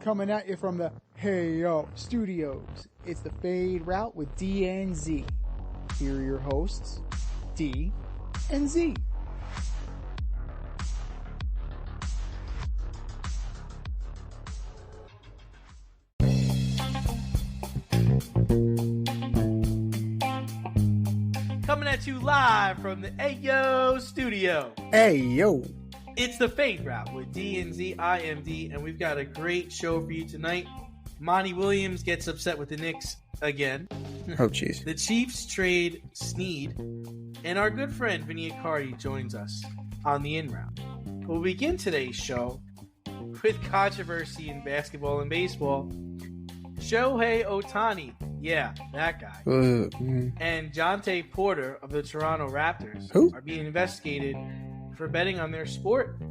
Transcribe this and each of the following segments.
coming at you from the Hey Yo Studios. It's the Fade Route with D and Z. Here are your hosts, D and Z. Coming at you live from the Ayo Studio. Hey Yo. It's the Fade Route with D and Z. I am D, and we've got a great show for you tonight. Monty Williams gets upset with the Knicks again. Oh, jeez. The Chiefs trade Snead, and our good friend Vinny Accardi joins us on the in route. We'll begin today's show with controversy in basketball and baseball. Shohei Ohtani, yeah, that guy, and Jonte Porter of the Toronto Raptors are being investigated for betting on their sport.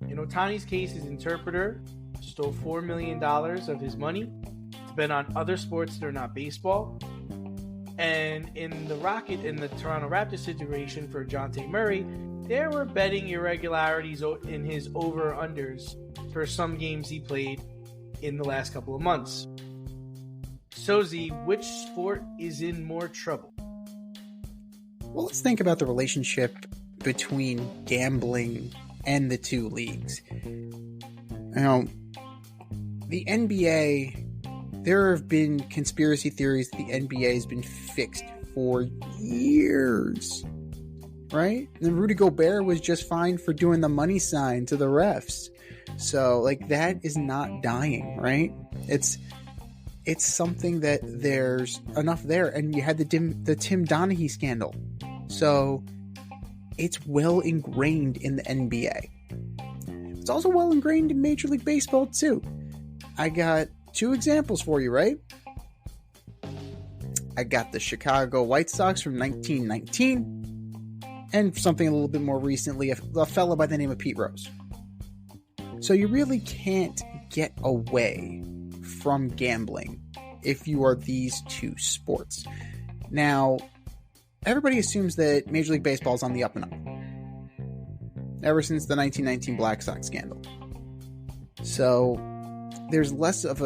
In Ohtani's case, his interpreter stole $4 million of his money to bet on other sports that are not baseball. And in the Toronto Raptors situation for Jonte Murray, there were betting irregularities in his over-unders for some games he played in the last couple of months. So Z, which sport is in more trouble? Well, let's think about the relationship between gambling and the two leagues. Now, the NBA, there have been conspiracy theories that the NBA has been fixed for years, right? And Rudy Gobert was just fined for doing the money sign to the refs. So, that is not dying, right? It's something that there's enough there. And you had the Tim Donaghy scandal. So it's well ingrained in the NBA. It's also well ingrained in Major League Baseball too. I got two examples for you, right? I got the Chicago White Sox from 1919 and something a little bit more recently, a fellow by the name of Pete Rose. So you really can't get away from gambling if you are these two sports. Now, everybody assumes that Major League Baseball is on the up and up ever since the 1919 Black Sox scandal. So there's less of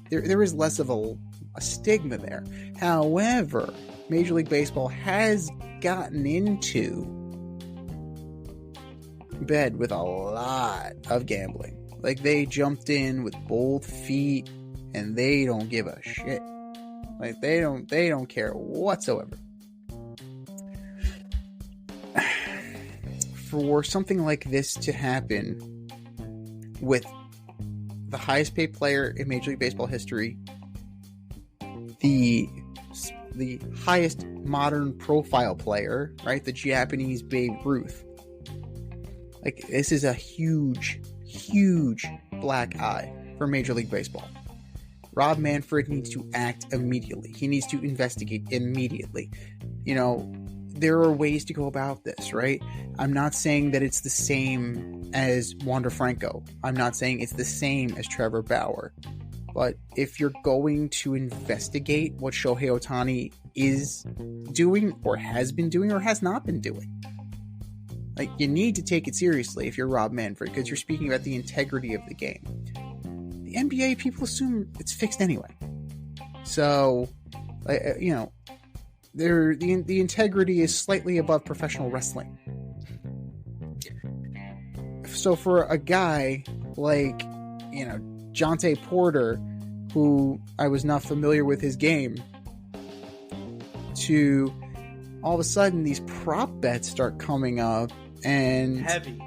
there is less of a stigma there. However, Major League Baseball has gotten into bed with a lot of gambling. They jumped in with both feet, and they don't give a shit. They don't care whatsoever. For something like this to happen with the highest paid player in Major League Baseball history, the highest modern profile player, right? The Japanese Babe Ruth. This is a huge black eye for Major League Baseball. Rob Manfred needs to act immediately. He needs to investigate immediately. There are ways to go about this, right? I'm not saying that it's the same as Wander Franco. I'm not saying it's the same as Trevor Bauer. But if you're going to investigate what Shohei Ohtani is doing or has been doing or has not been doing, you need to take it seriously if you're Rob Manfred, because you're speaking about the integrity of the game. The NBA, people assume it's fixed anyway. So, the integrity is slightly above professional wrestling. So for a guy like, Jonte Porter, who I was not familiar with his game, to all of a sudden these prop bets start coming up and heavy.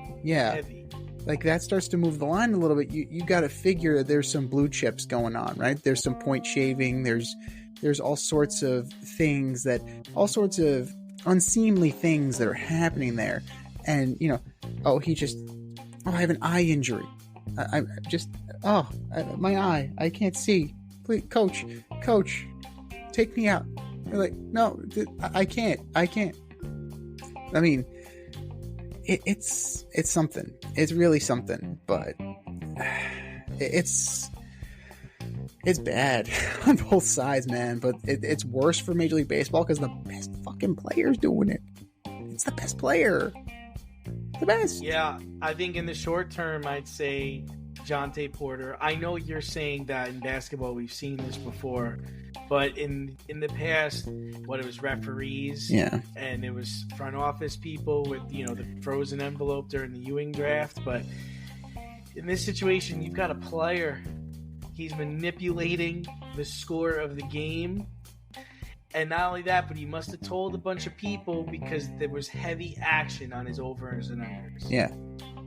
That starts to move the line a little bit. You got to figure that there's some blue chips going on, right? There's some point shaving. There's all sorts of things all sorts of unseemly things that are happening there. And, I have an eye injury. My eye, I can't see. Please, coach, take me out. They're like, no, I can't. I mean, it's something. It's really something, but it's bad on both sides, man. But it's worse for Major League Baseball because the best fucking player's doing it. It's the best player. The best. Yeah, I think in the short term, I'd say Jonte Porter. I know you're saying that in basketball we've seen this before, but in the past, it was referees, and it was front office people with the frozen envelope during the Ewing draft. But in this situation, you've got a player. He's manipulating the score of the game. And not only that, but he must have told a bunch of people because there was heavy action on his overs and unders. Yeah.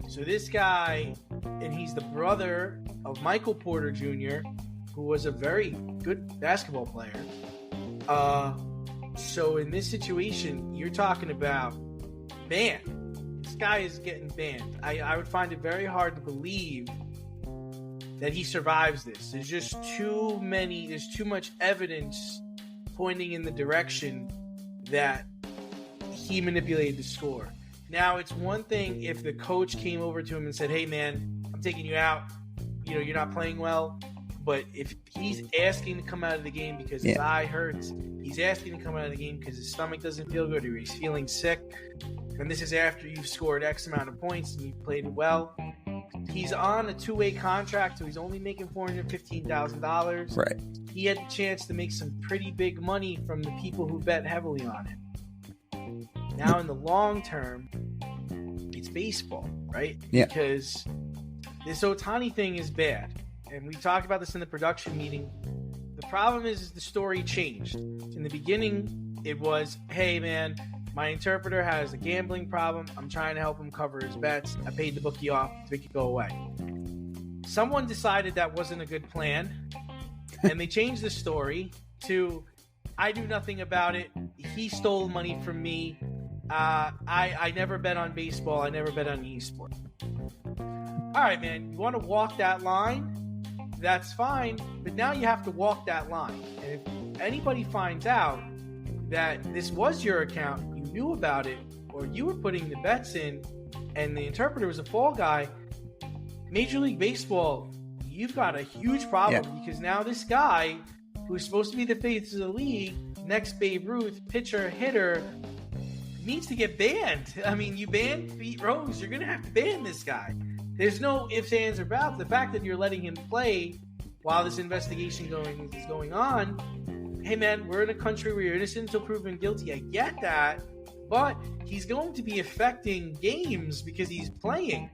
So this guy, and he's the brother of Michael Porter Jr., who was a very good basketball player. So in this situation, you're talking about banned. This guy is getting banned. I would find it very hard to believe that he survives this. There's just there's too much evidence pointing in the direction that he manipulated the score. Now, it's one thing if the coach came over to him and said, hey, man, I'm taking you out. You're not playing well. But if he's asking to come out of the game because his eye hurts, he's asking to come out of the game because his stomach doesn't feel good or he's feeling sick, and this is after you've scored X amount of points and you've played well, he's on a two-way contract, so he's only making $415,000. Right. He had the chance to make some pretty big money from the people who bet heavily on him. Now, in the long term, it's baseball, right? Yeah. Because this Ohtani thing is bad. And we talked about this in the production meeting. The problem is the story changed. In the beginning, it was, hey, man, my interpreter has a gambling problem. I'm trying to help him cover his bets. I paid the bookie off to make it go away. Someone decided that wasn't a good plan, and they changed the story to, I do nothing about it. He stole money from me. I never bet on baseball. I never bet on esports. All right, man, you want to walk that line? That's fine, but now you have to walk that line. And if anybody finds out that this was your account, you knew about it, or you were putting the bets in, and the interpreter was a fall guy, Major League Baseball, you've got a huge problem because now this guy, who's supposed to be the face of the league, next Babe Ruth, pitcher, hitter, needs to get banned. I mean, you banned Pete Rose, you're going to have to ban this guy. There's no ifs, ands, or buts. The fact that you're letting him play while this investigation is going on, hey, man, we're in a country where you're innocent until proven guilty. I get that, but he's going to be affecting games because he's playing.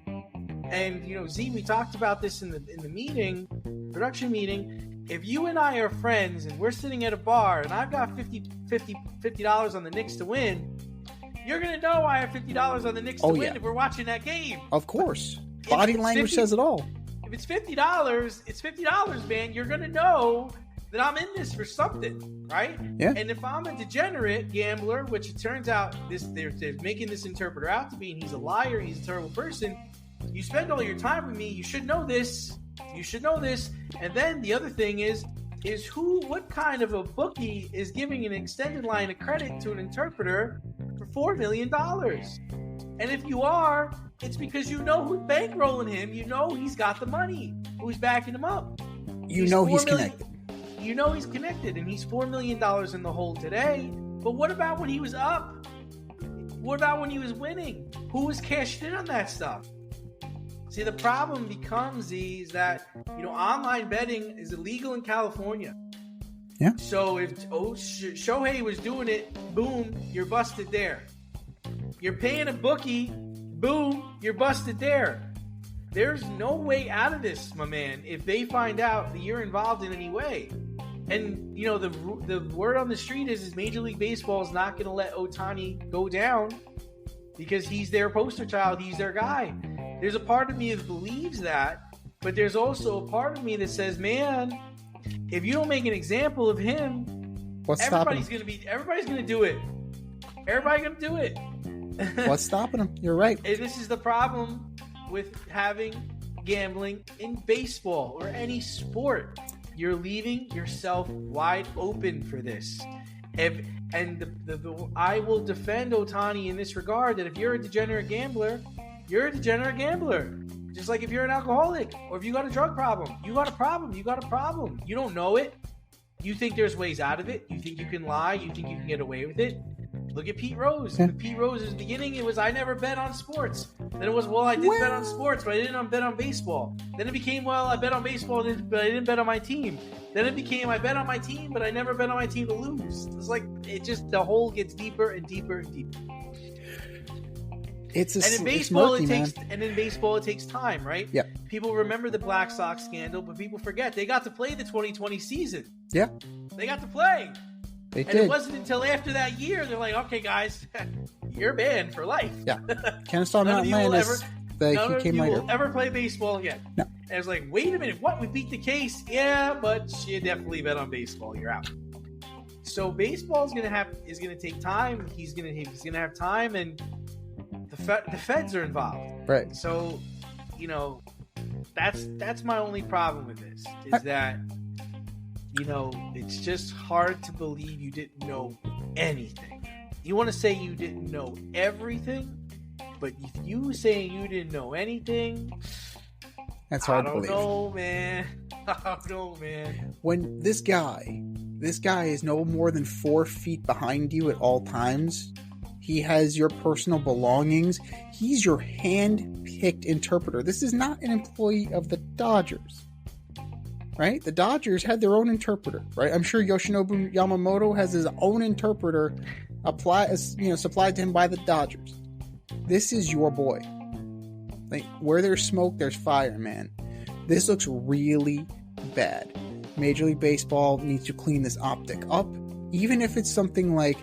And, Z, we talked about this in the meeting, production meeting. If you and I are friends and we're sitting at a bar and I've got $50 on the Knicks to win, you're going to know I have $50 on the Knicks to win if we're watching that game. Of course. Body language says it all. If it's $50, it's $50, man. You're going to know that I'm in this for something, right? Yeah. And if I'm a degenerate gambler, which it turns out they're making this interpreter out to be, and he's a liar, he's a terrible person, you spend all your time with me, you should know this. You should know this. And then the other thing is what kind of a bookie is giving an extended line of credit to an interpreter for $4 million? And if you are, it's because you know who's bankrolling him. You know he's got the money. Who's backing him up? He's connected. You know he's connected, and he's $4 million in the hole today. But what about when he was up? What about when he was winning? Who was cashed in on that stuff? See, the problem becomes is that, online betting is illegal in California. Yeah. So if Shohei was doing it, boom, you're busted there. You're paying a bookie, boom, you're busted there. There's no way out of this, my man, if they find out that you're involved in any way. And, the word on the street is Major League Baseball is not going to let Ohtani go down because he's their poster child. He's their guy. There's a part of me that believes that, but there's also a part of me that says, man, if you don't make an example of him, everybody's going to do it. Everybody's going to do it. What's stopping him? You're right. And this is the problem with having gambling in baseball or any sport. You're leaving yourself wide open for this. I will defend Ohtani in this regard, that if you're a degenerate gambler, you're a degenerate gambler. Just like if you're an alcoholic or if you got a drug problem, you got a problem. You don't know it. You think there's ways out of it. You think you can lie. You think you can get away with it. Look at Pete Rose. Yeah. Pete Rose's beginning, it was, I never bet on sports. Then it was, well, I did bet on sports, but I didn't bet on baseball. Then it became, well, I bet on baseball, but I didn't bet on my team. Then it became, I bet on my team, but I never bet on my team to lose. It's like, it just, the hole gets deeper and deeper and deeper. And in baseball, it takes time, right? Yeah. People remember the Black Sox scandal, but people forget they got to play the 2020 season. Yeah. They got to play. They and did. It wasn't until after that year they're like, okay, guys, you're banned for life. Yeah. Kennesaw Mountain Landis. None of you will ever play baseball again. No. And I was like, wait a minute, what? We beat the case? Yeah, but you definitely bet on baseball. You're out. So baseball is gonna take time. He's gonna have time, and the feds are involved. Right. So, that's my only problem with this is that, it's just hard to believe you didn't know anything. You want to say you didn't know everything, but if you saying you didn't know anything, that's hard to believe. I don't know, man. When this guy is no more than 4 feet behind you at all times. He has your personal belongings. He's your hand-picked interpreter. This is not an employee of the Dodgers, right? The Dodgers had their own interpreter, right? I'm sure Yoshinobu Yamamoto has his own interpreter supplied to him by the Dodgers. This is your boy. Like, where there's smoke, there's fire, man. This looks really bad. Major League Baseball needs to clean this optic up, even if it's something like,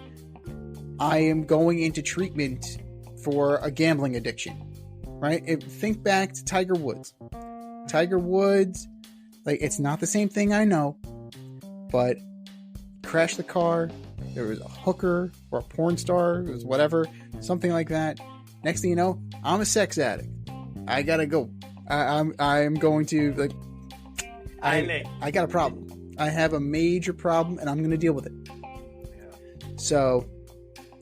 I am going into treatment for a gambling addiction, right? Think back to Tiger Woods. Tiger Woods, it's not the same thing, I know, but crashed the car. There was a hooker or a porn star, it was whatever, something like that. Next thing you know, I'm a sex addict. I gotta go. I'm going to, I got a problem. I have a major problem, and I'm going to deal with it. Yeah. So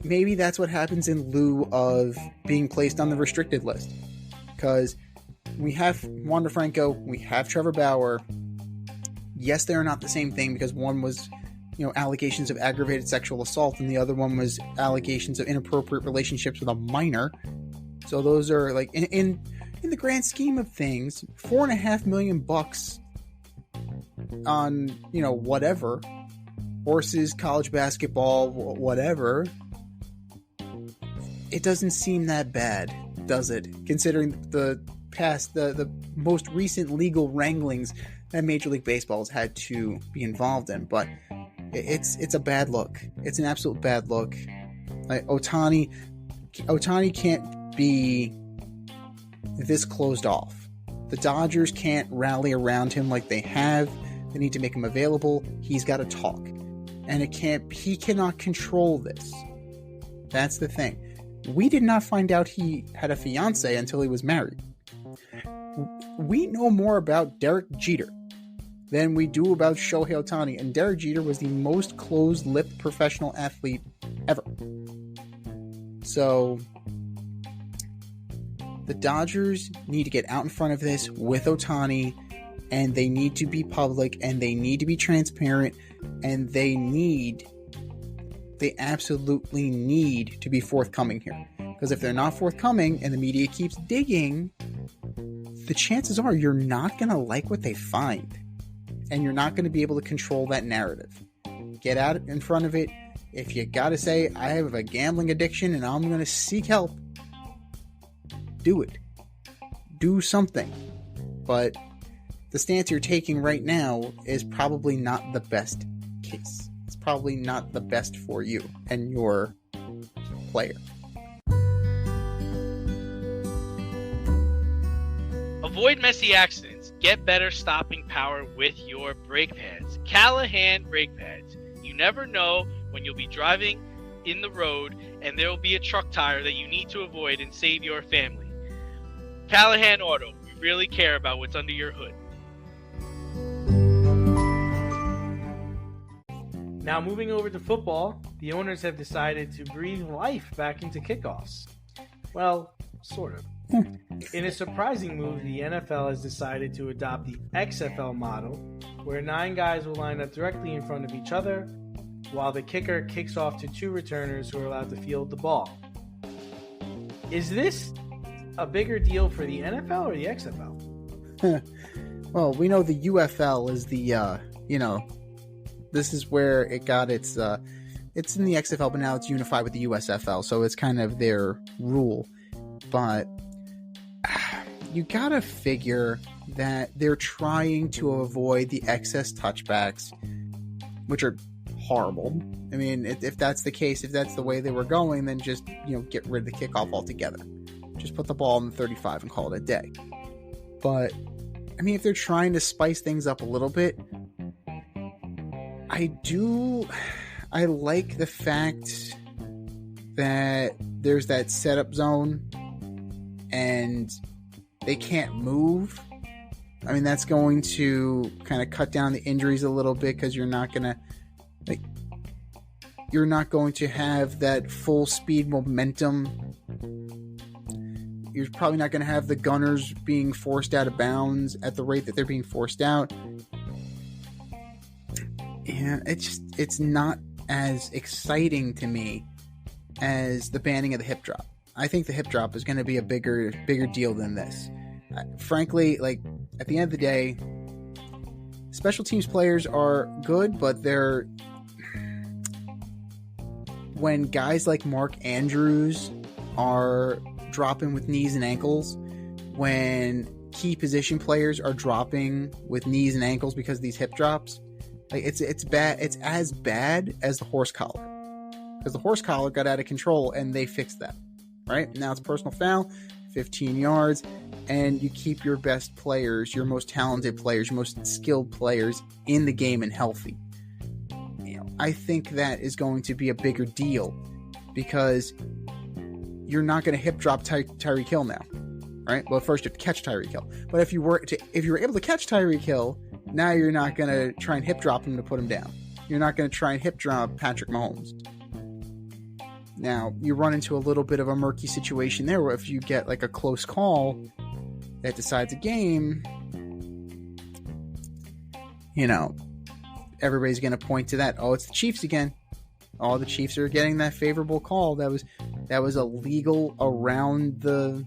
maybe that's what happens in lieu of being placed on the restricted list. Because we have Wander Franco, we have Trevor Bauer. Yes, they are not the same thing because one was, allegations of aggravated sexual assault and the other one was allegations of inappropriate relationships with a minor. So those are in the grand scheme of things, $4.5 million on, whatever, horses, college basketball, whatever. It doesn't seem that bad, does it? Considering the past, the most recent legal wranglings that Major League Baseball has had to be involved in. But it's a bad look. It's an absolute bad look. Ohtani can't be this closed off. The Dodgers can't rally around him like they have. They need to make him available. He's got to talk. And he cannot control this. That's the thing. We did not find out he had a fiance until he was married. We know more about Derek Jeter than we do about Shohei Ohtani. And Derek Jeter was the most closed-lipped professional athlete ever. So the Dodgers need to get out in front of this with Ohtani, and they need to be public, and they need to be transparent, and they absolutely need to be forthcoming here. Because if they're not forthcoming and the media keeps digging, the chances are you're not going to like what they find. And you're not going to be able to control that narrative. Get out in front of it. If you got to say, I have a gambling addiction and I'm going to seek help, do it. Do something. But the stance you're taking right now is probably not the best case. It's probably not the best for you and your player. Avoid messy accidents. Get better stopping power with your brake pads. Callahan brake pads. You never know when you'll be driving in the road and there will be a truck tire that you need to avoid and save your family. Callahan Auto. We really care about what's under your hood. Now moving over to football, the owners have decided to breathe life back into kickoffs. Well, sort of. In a surprising move, the NFL has decided to adopt the XFL model, where 9 guys will line up directly in front of each other, while the kicker kicks off to 2 returners who are allowed to field the ball. Is this a bigger deal for the NFL or the XFL? Well, we know the UFL is the, this is where it got its, it's in the XFL, but now it's unified with the USFL, so it's kind of their rule. But you gotta figure that they're trying to avoid the excess touchbacks, which are horrible. I mean, if that's the case, if that's the way they were going, then just, get rid of the kickoff altogether. Just put the ball in the 35 and call it a day. But, I mean, if they're trying to spice things up a little bit, I like the fact that there's that setup zone and they can't move. I mean, that's going to kind of cut down the injuries a little bit because you're not going to have that full speed momentum. You're probably not going to have the gunners being forced out of bounds at the rate that they're being forced out. Yeah, it's not as exciting to me as the banning of the hip drop. I think the hip drop is going to be a bigger deal than this. Frankly, at the end of the day, special teams players are good, but when guys like Mark Andrews are dropping with knees and ankles, when key position players are dropping with knees and ankles because of these hip drops, it's bad. It's as bad as the horse collar, because the horse collar got out of control and they fixed that. Right now it's personal foul, 15 yards, and you keep your best players, your most talented players, your most skilled players in the game and healthy. I think that is going to be a bigger deal because you're not going to hip drop Tyreek Hill now, right? Well, first you have to catch Tyreek Hill, but if you were able to catch Tyreek Hill, now you're not going to try and hip drop him to put him down. You're not going to try and hip drop Patrick Mahomes. Now, you run into a little bit of a murky situation there where if you get a close call that decides a game, everybody's going to point to that. Oh, it's the Chiefs again. Oh, the Chiefs are getting that favorable call. That was a legal around the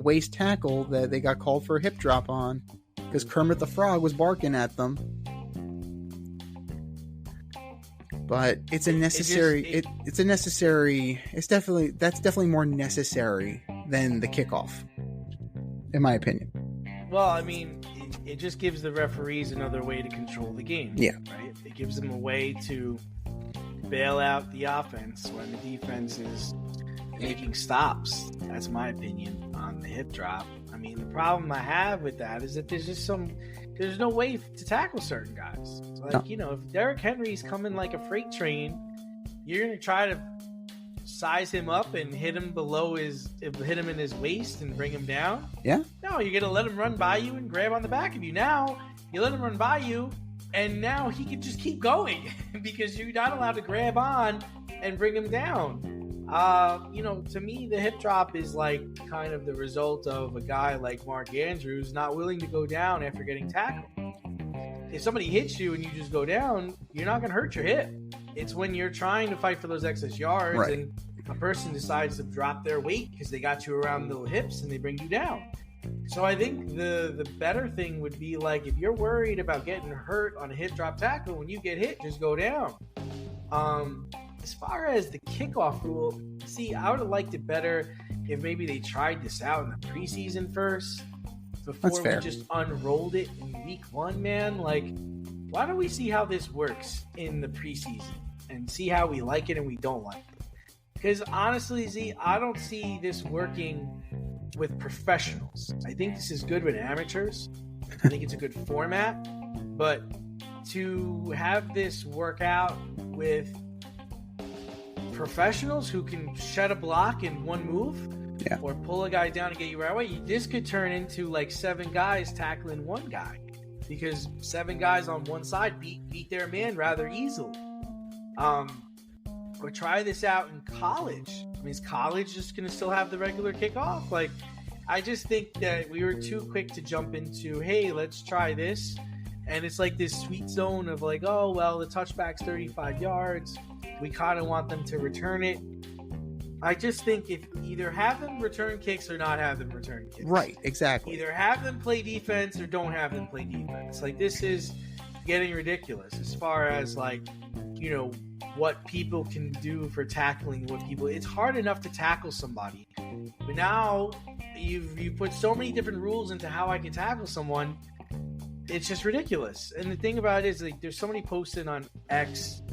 waist tackle that they got called for a hip drop on because Kermit the Frog was barking at them. But it's definitely more necessary than the kickoff, in my opinion. Well, I mean, it just gives the referees another way to control the game. Yeah. Right? It gives them a way to bail out the offense when the defense is making stops. That's my opinion on the hip drop. I mean, the problem I have with that is that there's no way to tackle certain guys. If Derrick Henry's coming like a freight train, you're going to try to size him up and hit him in his waist and bring him down. Yeah. No, you're going to let him run by you and grab on the back of you. Now, you let him run by you, and now he can just keep going because you're not allowed to grab on and bring him down. To me, the hip drop is kind of the result of a guy like Mark Andrews not willing to go down after getting tackled. If somebody hits you and you just go down, you're not going to hurt your hip. It's when you're trying to fight for those excess yards right. And a person decides to drop their weight because they got you around the hips and they bring you down. So I think the better thing would be if you're worried about getting hurt on a hip drop tackle, when you get hit, just go down. As far as the kickoff rule, I would have liked it better if maybe they tried this out in the preseason first before we just unrolled it in week 1, man. Why don't we see how this works in the preseason and see how we like it and we don't like it? Because honestly, Z, I don't see this working with professionals. I think this is good with amateurs. I think it's a good format. But to have this work out with professionals who can shed a block in one move, yeah, or pull a guy down and get you right away, this could turn into 7 guys tackling one guy, because 7 guys on one side beat their man rather easily. Or try this out in college. I mean, is college just going to still have the regular kickoff? I just think that we were too quick to jump into, hey, let's try this. And it's this sweet zone of the touchback's 35 yards. We kind of want them to return it. I just think if either have them return kicks or not have them return kicks. Right, exactly. Either have them play defense or don't have them play defense. Like, this is getting ridiculous as far as, like, you know, what people can do for tackling. It's hard enough to tackle somebody, but now you put so many different rules into how I can tackle someone. It's just ridiculous. And the thing about it is, like, there's somebody posted on X.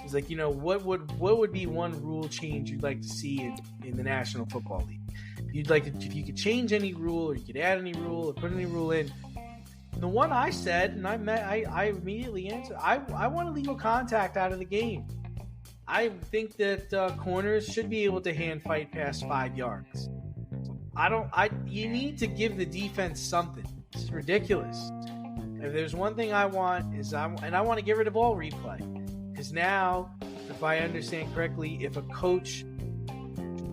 It's like, you know, what would be one rule change you'd like to see in the National Football League? You'd like to, if you could change any rule, or you could add any rule, or put any rule in. The one I said, and I immediately answered, I want illegal contact out of the game. I think that corners should be able to hand fight past 5 yards. You need to give the defense something. It's ridiculous. If there's one thing I want I want to get rid of all replay. Because now, if I understand correctly, if a coach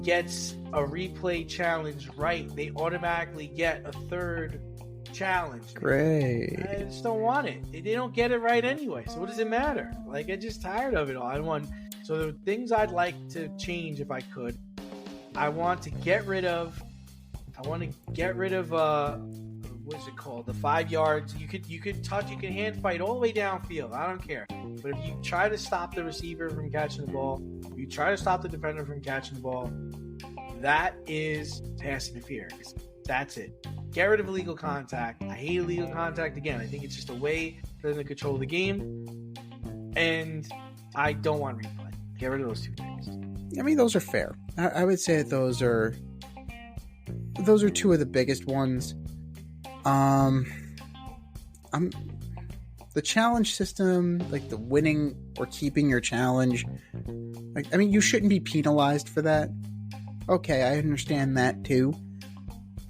gets a replay challenge right, they automatically get a third challenge. Great. I just don't want it. They don't get it right anyway. So what does it matter? Like, I'm just tired of it all. So the things I'd like to change if I could, I want to get rid of what's it called? The 5 yards. You could touch, you can hand fight all the way downfield. I don't care. But if you try to stop the receiver from catching the ball, if you try to stop the defender from catching the ball, that is pass interference. That's it. Get rid of illegal contact. I hate illegal contact again. I think it's just a way for them to control the game. And I don't want replay. Get rid of those two things. I mean, those are fair. I would say that those are two of the biggest ones. The challenge system, like the winning or keeping your challenge, like, I mean, you shouldn't be penalized for that. Okay, I understand that too.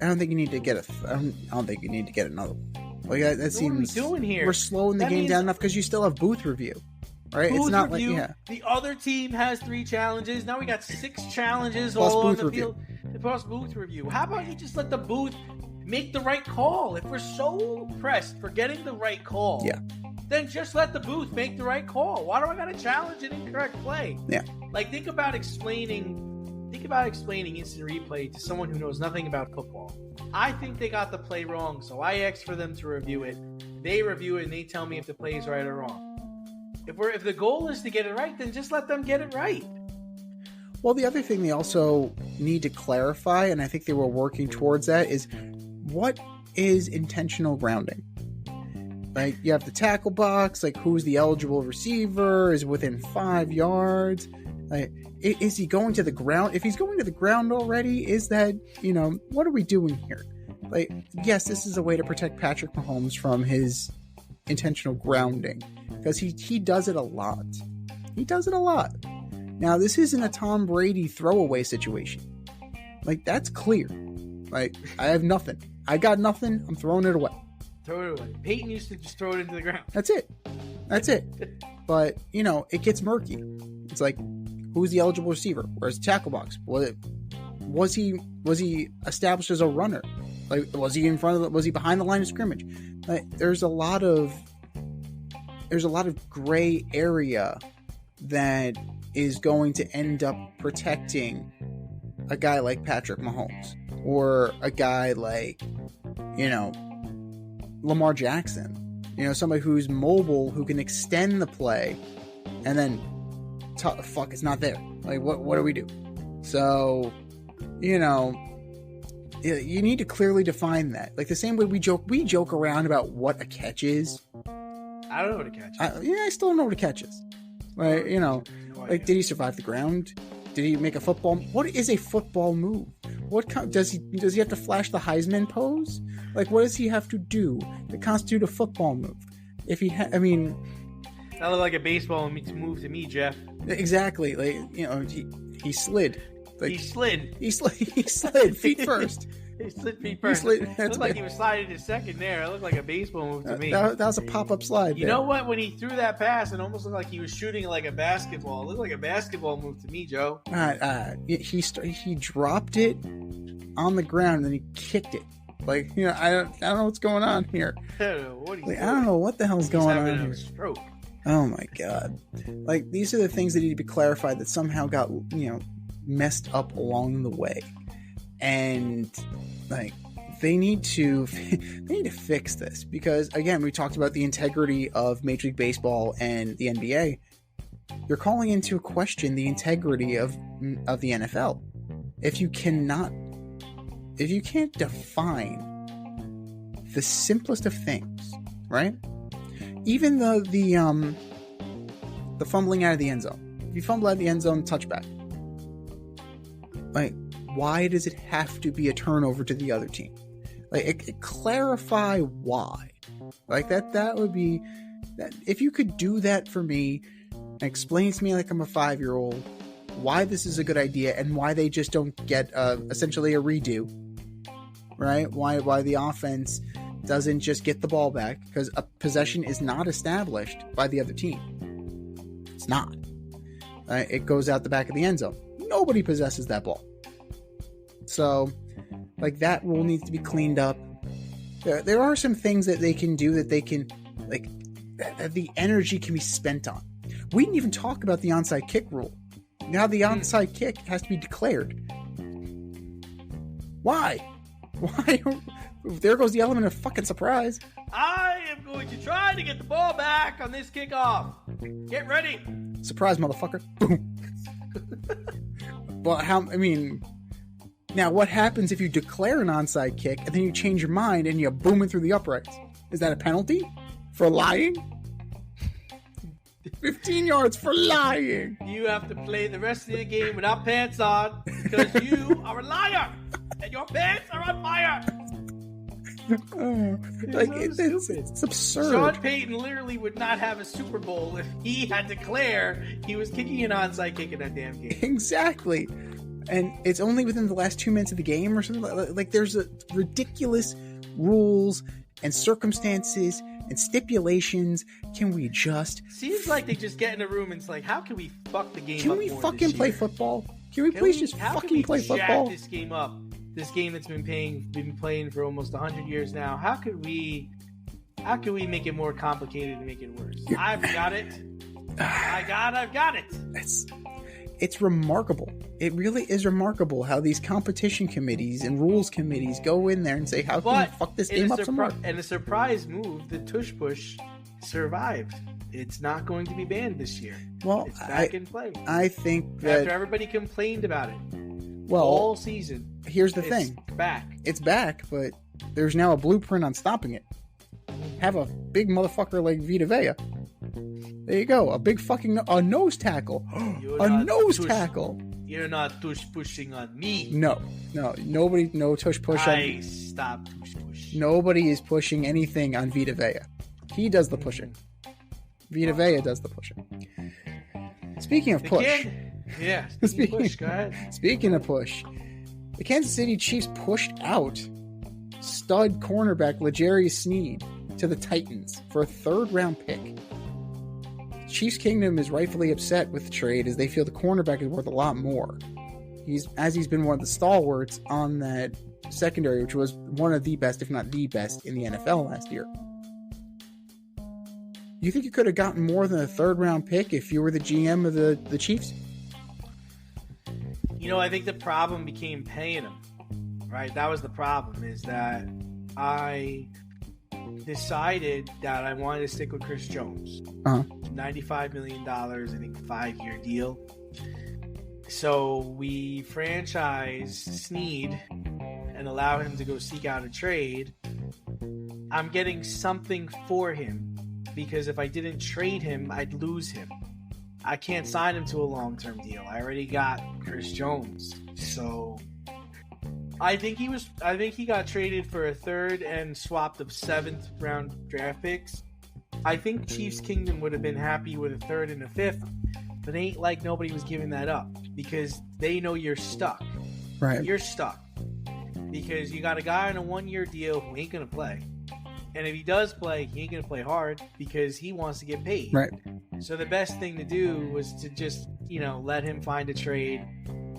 I don't think you need to get I don't think you need to get another one. Like, that seems. What are we doing here? We're slowing the game down enough because you still have booth review, right? Booth it's not review, like the other team has 3 challenges. Now we got 6 challenges plus all on booth the review. field. Plus booth review. How about you just let the booth make the right call? If we're so pressed for getting the right call, yeah, then just let the booth make the right call. Why do I got to challenge an incorrect play? Yeah. Like, think about explaining instant replay to someone who knows nothing about football. I think they got the play wrong, so I asked for them to review it. They review it and they tell me if the play is right or wrong. If the goal is to get it right, then just let them get it right. Well, the other thing they also need to clarify, and I think they were working towards that, is what is intentional grounding? Like, you have the tackle box, like, who's the eligible receiver, is within 5 yards, like, is he going to the ground? If he's going to the ground already, is that, what are we doing here? Like, yes, this is a way to protect Patrick Mahomes from his intentional grounding, because he does it a lot. He does it a lot. Now, this isn't a Tom Brady throwaway situation. Like, that's clear. Like, I have nothing. I got nothing. I'm throwing it away. Throw it away. Peyton used to just throw it into the ground. That's it. But, it gets murky. It's like, who's the eligible receiver? Where's the tackle box? Was he established as a runner? Like, was he behind the line of scrimmage? Like, there's a lot of gray area that is going to end up protecting a guy like Patrick Mahomes or a guy like, Lamar Jackson, somebody who's mobile, who can extend the play, and then it's not there. Like, what do we do? So, you need to clearly define that. Like, the same way we joke around about what a catch is. I don't know what a catch is. I still don't know what a catch is. Like, like, did he survive the ground? Did he make a football? What is a football move? Does he have to flash the Heisman pose? Like, what does he have to do to constitute a football move? If he, that looked like a baseball move to me, Jeff. Exactly. Like, he slid. Like, he slid. Feet first. He slid feet first. It looked like he was sliding to second there. It looked like a baseball move to me. That was a pop-up slide. You know what? When he threw that pass, it almost looked like he was shooting like a basketball. It looked like a basketball move to me, Joe. He dropped it on the ground and then he kicked it. Like, I don't know what's going on here. I don't know what I don't know what the hell's going on here. A stroke. Oh my god! Like, these are the things that need to be clarified that somehow got messed up along the way. And like they need to fix this, because again, we talked about the integrity of Major League Baseball and the NBA. You're calling into question the integrity of the NFL. If you can't define the simplest of things, right? Even the fumbling out of the end zone. If you fumble out of the end zone, touchback. Like, why does it have to be a turnover to the other team? Like, clarify why. Like, that would be... that. If you could do that for me, and explain to me like I'm a 5-year-old, why this is a good idea, and why they just don't get essentially a redo, right? Why the offense doesn't just get the ball back, because a possession is not established by the other team. It's not. It goes out the back of the end zone. Nobody possesses that ball. So, like, that rule needs to be cleaned up. There are some things that they can do that they can, like, that the energy can be spent on. We didn't even talk about the onside kick rule. Now the onside kick has to be declared. Why? There goes the element of fucking surprise. I am going to try to get the ball back on this kickoff. Get ready. Surprise, motherfucker. Boom. Well, now what happens if you declare an onside kick and then you change your mind and you boom it through the uprights? Is that a penalty for lying? 15 yards for lying. You have to play the rest of the game without pants on because you are a liar and your pants are on fire. It's absurd. Sean Payton literally would not have a Super Bowl if he had declared he was kicking an onside kick in that damn game. Exactly. And it's only within the last 2 minutes of the game or something. Like there's ridiculous rules and circumstances and stipulations. Can we just... Seems like they just get in a room and it's like, how can we fuck the game up? Can we fucking play football? Can we please just fucking play football? This game up. This game that's been playing for almost 100 years now. How could we make it more complicated and make it worse? I've got it. I've got it. It's remarkable. It really is remarkable how these competition committees and rules committees go in there and say, how can we fuck this game up some more? And a surprise move, the tush push survived. It's not going to be banned this year. Well, it's back in play. I think that... after everybody complained about it all season. Here's the thing. It's back, but there's now a blueprint on stopping it. Have a big motherfucker like Vita Vea. There you go. A big fucking... a nose tackle. Tackle. You're not tush pushing on me. No. Nobody... no tush push on... stop tush push. Nobody is pushing anything on Vita Vea. He does the pushing. Vita Vea does the pushing. Speaking of push... Yeah, push, go ahead. Speaking of push, the Kansas City Chiefs pushed out stud cornerback L'Jarius Sneed to the Titans for a 3rd-round pick. Chiefs Kingdom is rightfully upset with the trade as they feel the cornerback is worth a lot more. He's been one of the stalwarts on that secondary, which was one of the best, if not the best, in the NFL last year. You think you could have gotten more than a 3rd-round pick if you were the GM of the Chiefs? You know, I think the problem became paying him, right? That was the problem, is that I decided that I wanted to stick with Chris Jones. $95 million, I think, 5-year deal. So we franchise Sneed and allow him to go seek out a trade. I'm getting something for him, because if I didn't trade him, I'd lose him. I can't sign him to a long-term deal. I already got Chris Jones. So I think he got traded for a 3rd and swapped of 7th round draft picks. I think Chiefs Kingdom would have been happy with a 3rd and a 5th, but it ain't like nobody was giving that up, because they know you're stuck. Right. You're stuck. Because you got a guy on a 1-year deal who ain't going to play. And if he does play, he ain't going to play hard because he wants to get paid. Right. So the best thing to do was to just, let him find a trade.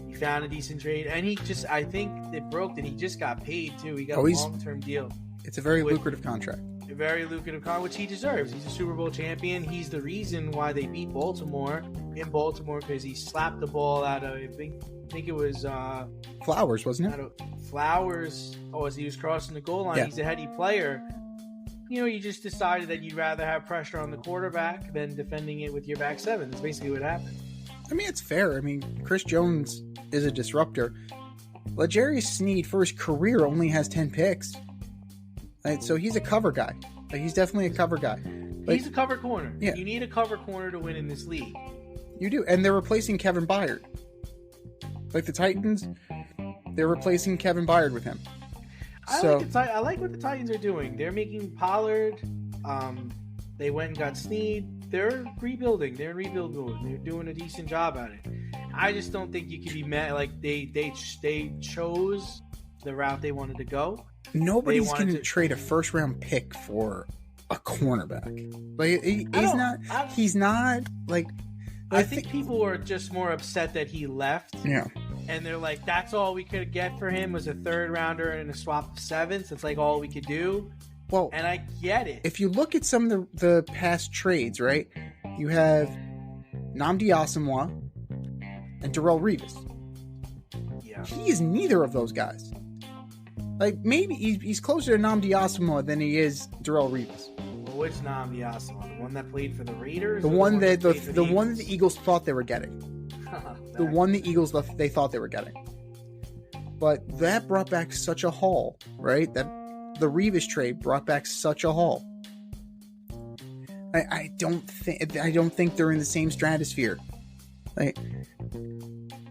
He found a decent trade. And I think it broke that he just got paid too. He got a long-term deal. It's a very lucrative contract. A very lucrative contract, which he deserves. He's a Super Bowl champion. He's the reason why they beat Baltimore in Baltimore, because he slapped the ball out of, I think it was Flowers, wasn't it? Flowers. Oh, as he was crossing the goal line, he's a heady player. You just decided that you'd rather have pressure on the quarterback than defending it with your back seven. That's basically what happened. I mean, it's fair. I mean, Chris Jones is a disruptor. L'Jarius Sneed, for his career, only has 10 picks. Right? So he's a cover guy. Like, he's definitely a cover guy. Like, he's a cover corner. Yeah. You need a cover corner to win in this league. You do. And they're replacing Kevin Byard. Like the Titans, they're replacing Kevin Byard with him. I like what the Titans are doing. They're making Pollard. They went and got Sneed. They're rebuilding. They're in rebuild mode. They're doing a decent job at it. I just don't think you can be mad. Like they chose the route they wanted to go. Nobody's going to trade a first-round pick for a cornerback. Like he's not like. I think people are just more upset that he left. Yeah. And they're like, that's all we could get for him was a third rounder and a swap of sevenths. It's like all we could do. Well, and I get it. If you look at some of the past trades, right? You have Nnamdi Asomugha and Darrelle Revis. Yeah. He is neither of those guys. Like, maybe he's closer to Nnamdi Asomugha than he is Darrelle Revis. Well, which Nnamdi Asomugha? The one that played for the Raiders? The one that the Eagles thought they were getting. The one the Eagles they thought they were getting. But that brought back such a haul, right? That the Revis trade brought back such a haul. I don't think they're in the same stratosphere. Like,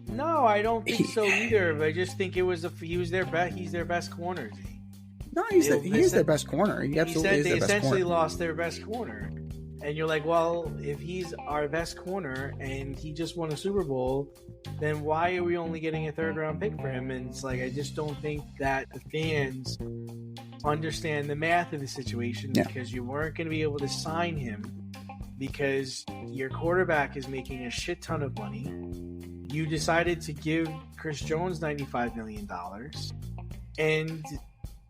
no, I don't think so either. But I just think he's their best corner. No, he is their best corner. He absolutely is their best corner. They essentially lost their best corner. And you're like, well, if he's our best corner and he just won a Super Bowl, then why are we only getting a third-round pick for him? And it's like, I just don't think that the fans understand the math of the situation, because you weren't going to be able to sign him because your quarterback is making a shit ton of money. You decided to give Chris Jones $95 million, and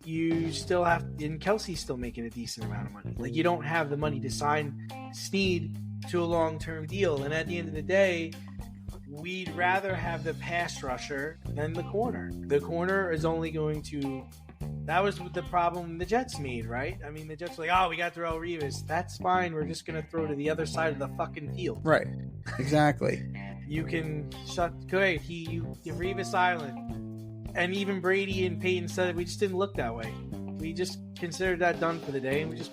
you still have, and Kelsey's still making a decent amount of money. Like, you don't have the money to sign Sneed to a long-term deal. And at the end of the day, we'd rather have the pass rusher than the corner. The corner is only going to, that was the problem the Jets made, right? I mean, the Jets were like, oh, we got Darrelle Revis. That's fine. We're just going to throw to the other side of the fucking field. Right. Exactly. You can great. You Revis Island. And even Brady and Peyton said we just didn't look that way. We just considered that done for the day, and we just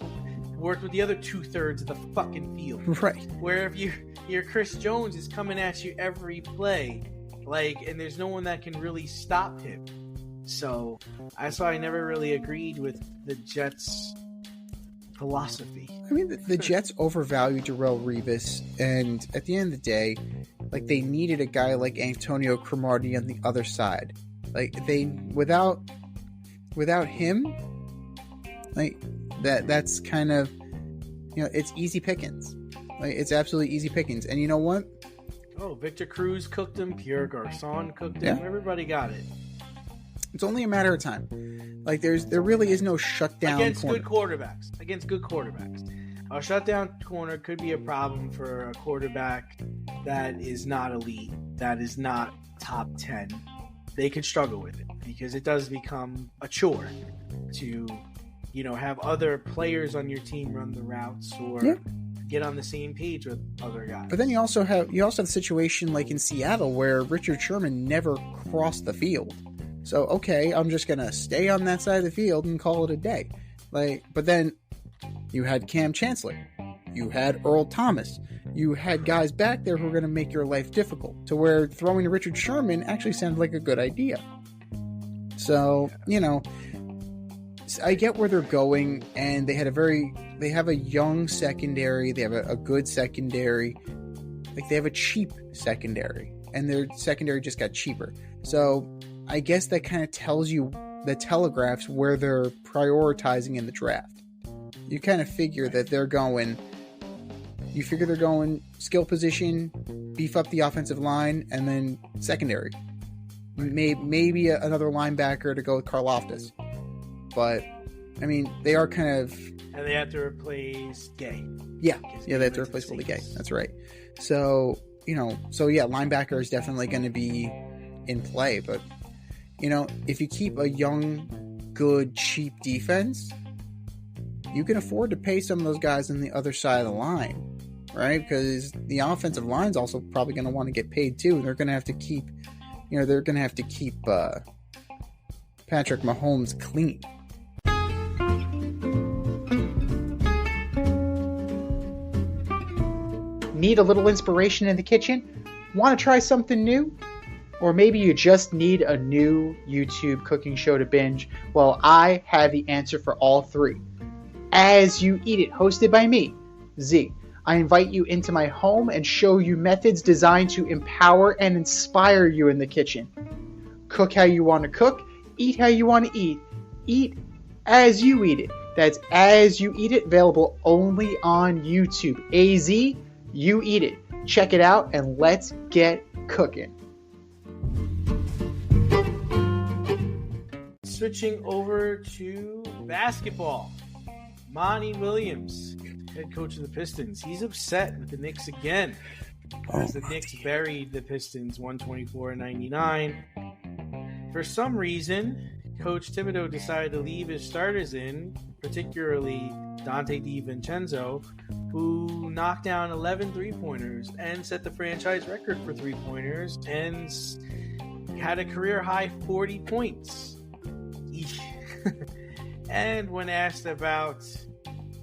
worked with the other 2/3 of the fucking field. Right. Where if your Chris Jones is coming at you every play, like, and there's no one that can really stop him. So that's why I never really agreed with the Jets' philosophy. I mean, the Jets overvalued Darrelle Revis, and at the end of the day, like, they needed a guy like Antonio Cromartie on the other side. Like, they without him, like, that's kind of, it's easy pickings. Like, it's absolutely easy pickings. And you know what? Oh, Victor Cruz cooked him. Pierre Garçon cooked him. Everybody got it. It's only a matter of time. Like, there really is no shutdown against corner. good quarterbacks. A shutdown corner could be a problem for a quarterback that is not elite, that is not top 10. They could struggle with it because it does become a chore to, have other players on your team run the routes or get on the same page with other guys. But then you also have the situation like in Seattle where Richard Sherman never crossed the field. So, okay, I'm just going to stay on that side of the field and call it a day. Like, but then you had Cam Chancellor. You had Earl Thomas. You had guys back there who were going to make your life difficult, to where throwing to Richard Sherman actually sounded like a good idea. So, I get where they're going, and they have a young secondary. They have a good secondary. Like, they have a cheap secondary, and their secondary just got cheaper. So I guess that kind of telegraphs where they're prioritizing in the draft. You kind of figure that they're going skill position, beef up the offensive line, and then secondary. Maybe another linebacker to go with Karlaftis. But I mean, they are kind of... And they have to replace Gay. Yeah, they have to replace Willie Gay. That's right. So, linebacker is definitely going to be in play. But, if you keep a young, good, cheap defense, you can afford to pay some of those guys on the other side of the line, right? Because the offensive line's also probably going to want to get paid too. They're going to have to keep, Patrick Mahomes clean. Need a little inspiration in the kitchen? Want to try something new? Or maybe you just need a new YouTube cooking show to binge? Well, I have the answer for all three. As You Eat It, hosted by me, Z. I invite you into my home and show you methods designed to empower and inspire you in the kitchen. Cook how you want to cook, eat how you want to eat as you eat it. That's As You Eat It, available only on YouTube. AZ, You Eat It. Check it out and let's get cooking. Switching over to basketball. Monty Williams, head coach of the Pistons. He's upset with the Knicks again. As the Knicks buried the Pistons 124-99. For some reason, Coach Thibodeau decided to leave his starters in, particularly Dante DiVincenzo, who knocked down 11 three-pointers and set the franchise record for three-pointers and had a career-high 40 points. And when asked about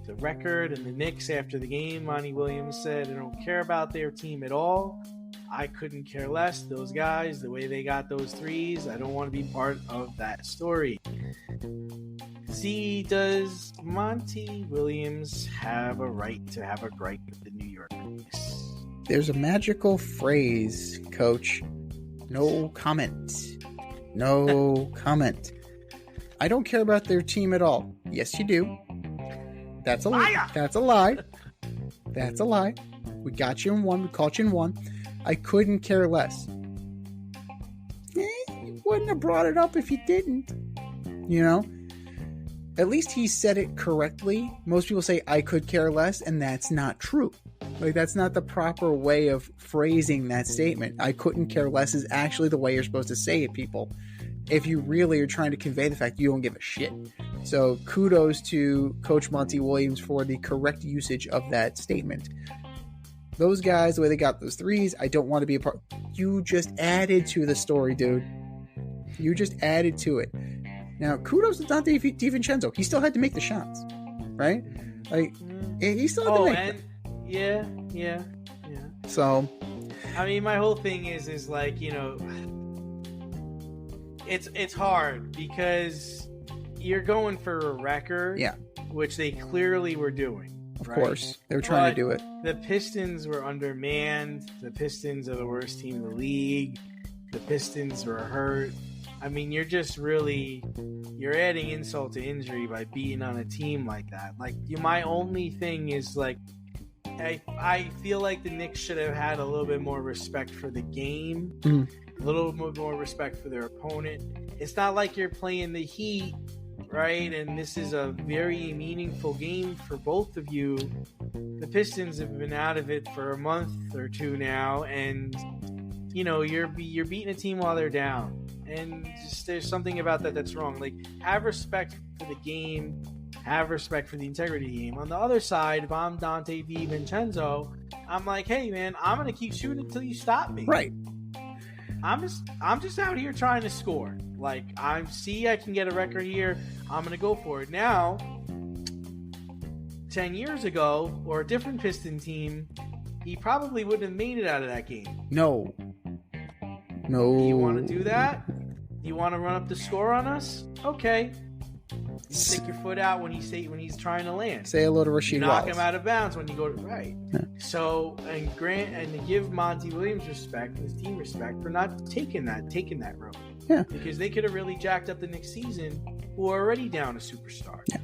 the record and the Knicks after the game, Monty Williams said, "I don't care about their team at all. I couldn't care less. Those guys, the way they got those threes, I don't want to be part of that story." Does Monty Williams have a right to have a gripe with the New York Knicks? There's a magical phrase, Coach. No comment. No comment. I don't care about their team at all. Yes, you do. That's a lie. That's a lie. That's a lie. We got you in one. We caught you in one. I couldn't care less. You wouldn't have brought it up if you didn't. At least he said it correctly. Most people say, I could care less, and that's not true. That's not the proper way of phrasing that statement. I couldn't care less is actually the way you're supposed to say it, people. If you really are trying to convey the fact you don't give a shit. So kudos to Coach Monty Williams for the correct usage of that statement. Those guys, the way they got those threes, I don't want to be a part. You just added to the story, dude. You just added to it. Now, kudos to Dante DiVincenzo. He still had to make the shots, right? He still had to make them. Yeah. So, I mean, my whole thing is it's hard because you're going for a record, which they clearly were doing. Of course, they were trying to do it. The Pistons were undermanned. The Pistons are the worst team in the league. The Pistons were hurt. I mean, you're adding insult to injury by beating on a team like that. My only thing is I feel like the Knicks should have had a little bit more respect for the game, a little more respect for their opponent. It's not like you're playing the Heat, right? And this is a very meaningful game for both of you. The Pistons have been out of it for a month or two now, and you're beating a team while they're down. And just there's something about that that's wrong. Have respect for the game. Have respect for the integrity of the game. On the other side, if I'm Dante DiVincenzo, I'm like, hey, man, I'm going to keep shooting until you stop me. Right. I'm just out here trying to score. I can get a record here. I'm going to go for it. Now, 10 years ago, or a different Piston team, he probably wouldn't have made it out of that game. No. Do you want to do that? Do you want to run up the score on us? Okay. You stick your foot out when he's trying to land. Say hello to Rasheed Knock Wallace. him out of bounds when you go to right. Yeah. So and to give Monty Williams respect and his team respect for not taking that road. Yeah. Because they could have really jacked up the next season, who are already down a superstar. Yeah.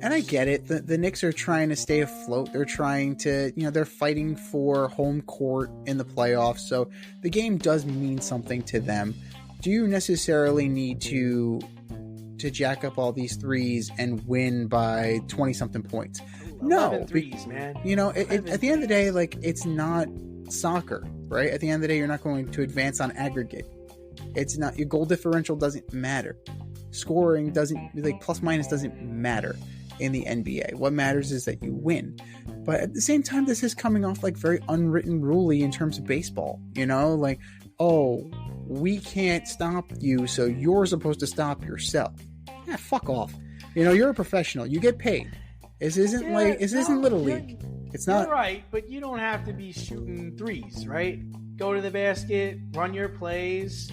And I get it. The Knicks are trying to stay afloat. They're trying to, they're fighting for home court in the playoffs. So the game does mean something to them. Do you necessarily need to to jack up all these threes and win by 20 something points. No, threes, man. You know, at the end of the day, like, it's not soccer, right? At the end of the day, you're not going to advance on aggregate. It's not, your goal differential doesn't matter. Scoring doesn't, like, plus minus doesn't matter in the NBA. What matters is that you win. But at the same time, this is coming off like very unwritten rule-y in terms of baseball. You know, like, oh, we can't stop you, so you're supposed to stop yourself. Yeah, fuck off. You know, you're a professional. You get paid. This isn't isn't Little League. It's not. You're right, but you don't have to be shooting threes, right? Go to the basket, run your plays.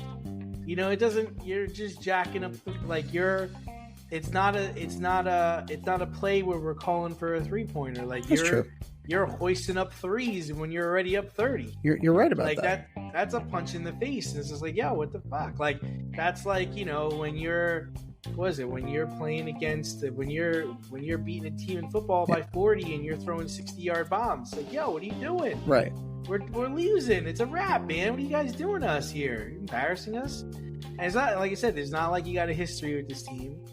You know, it doesn't. You're just jacking up. It's not a play where we're calling for a 3-pointer. Like, you're hoisting up threes when you're already up 30. You're right about like that. That's a punch in the face. And it's just like, yo, what the fuck? Like, that's like, you know, when you're playing against when you're beating a team in football by 40 and you're throwing 60-yard bombs. Like, yo, what are you doing? Right. We're losing. It's a wrap, man. What are you guys doing to us here? You're embarrassing us? And it's not, like I said, it's not like you got a history with this team.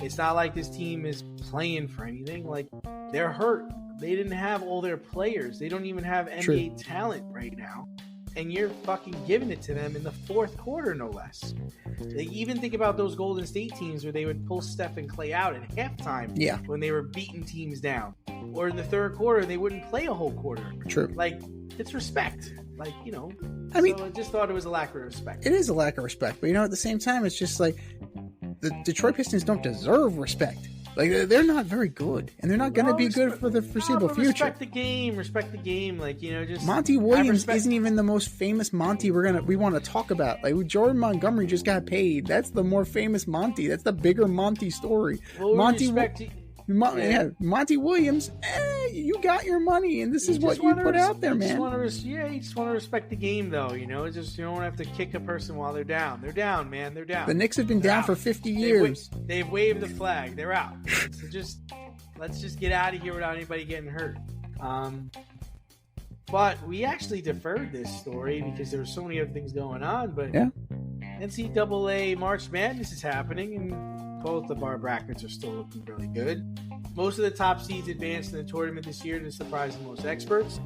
It's not like this team is playing for anything. Like, they're hurt. They didn't have all their players. They don't even have NBA talent right now. And you're fucking giving it to them in the fourth quarter, no less. They even think about those Golden State teams where they would pull Steph and Clay out at halftime when they were beating teams down. Or in the third quarter, they wouldn't play a whole quarter. True. Like, it's respect. Like, you know. I mean, so I just thought it was a lack of respect. It is a lack of respect. But, you know, at the same time, it's just like the Detroit Pistons don't deserve respect. Like, they're not very good, and they're not going to be good for the foreseeable future. Respect the game. Like, you know, just Monty Williams isn't even the most famous Monty we want to talk about. Like, Jordan Montgomery just got paid. That's the more famous Monty. That's the bigger Monty story. Well, Monty Williams, you got your money, and this is what you put out there, man. You just want to respect the game, though. You know, just, you don't have to kick a person while they're down. They're down, man. They're down. The Knicks have been down for 50 years. They've waved the flag. They're out. So let's just get out of here without anybody getting hurt. But we actually deferred this story because there were so many other things going on. But NCAA March Madness is happening, and both of our brackets are still looking really good. Most of the top seeds advanced in the tournament this year to surprise most experts.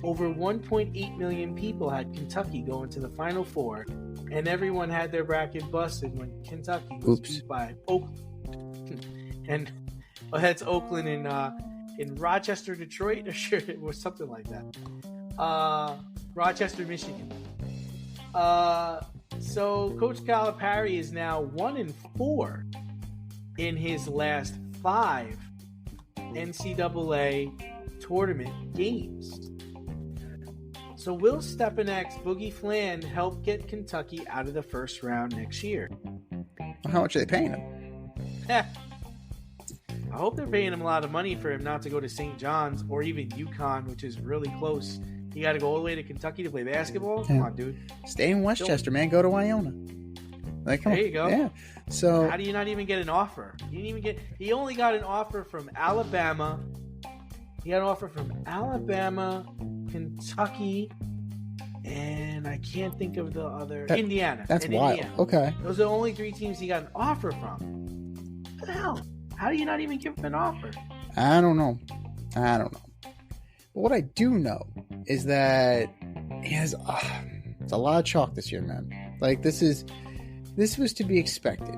Over 1.8 million people had Kentucky go into the Final Four, and everyone had their bracket busted when Kentucky was beat by Oakland. And that's Oakland in Rochester, Detroit, or sure it was something like that. Rochester, Michigan. So Coach Calipari is now 1-4 in his last 5 NCAA tournament games. So will Stepanak's Boogie Flan help get Kentucky out of the first round next year? How much are they paying him? I hope they're paying him a lot of money for him not to go to St. John's or even UConn, which is really close. You got to go all the way to Kentucky to play basketball? Come on, dude. Stay in Westchester, man. Go to Iona. Like, come there you go. Yeah. So how do you not even get an offer? He only got an offer from Alabama. He got an offer from Alabama, Kentucky, and I can't think of the other. Indiana. That's wild. Indiana. Okay. Those are the only 3 teams he got an offer from. What the hell? How do you not even give him an offer? I don't know. But what I do know is that he has it's a lot of chalk this year, man. Like, this was to be expected.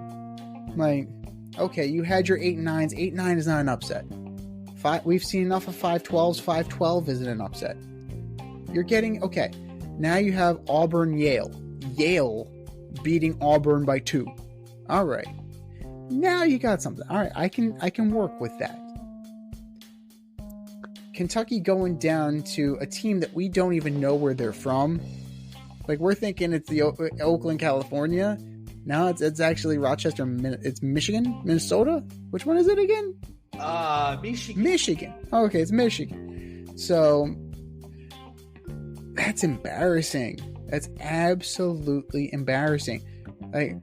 Like, okay, you had your 8 and 9s. 8-9 is not an upset. We've seen enough of 5-12s. 5-12 isn't an upset. You're getting, okay, now you have Auburn-Yale. Yale beating Auburn by 2. All right. Now you got something. All right, I can work with that. Kentucky going down to a team that we don't even know where they're from. Like, we're thinking it's the Oakland, California. Now it's actually Rochester. It's Michigan, Minnesota. Which one is it again? Michigan. Michigan. Okay, it's Michigan. So that's embarrassing. That's absolutely embarrassing. And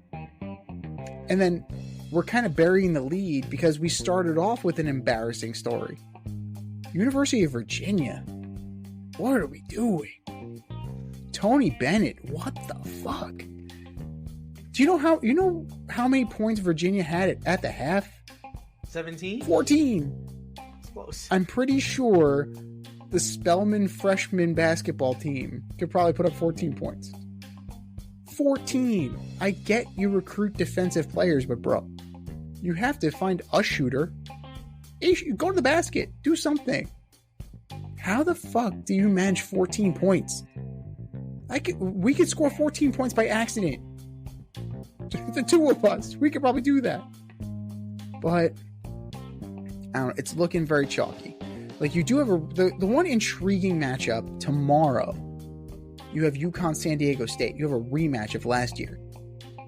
then we're kind of burying the lead because we started off with an embarrassing story. University of Virginia. What are we doing? Tony Bennett. What the fuck? Do you know how many points Virginia had at the half? 17? 14. It's close. I'm pretty sure the Spelman freshman basketball team could probably put up 14 points. 14. I get you recruit defensive players, but bro, you have to find a shooter. Go to the basket. Do something. How the fuck do you manage 14 points? We could score 14 points by accident. The two of us. We could probably do that. But I don't know. It's looking very chalky. Like, you do have the one intriguing matchup tomorrow. You have UConn San Diego State. You have a rematch of last year.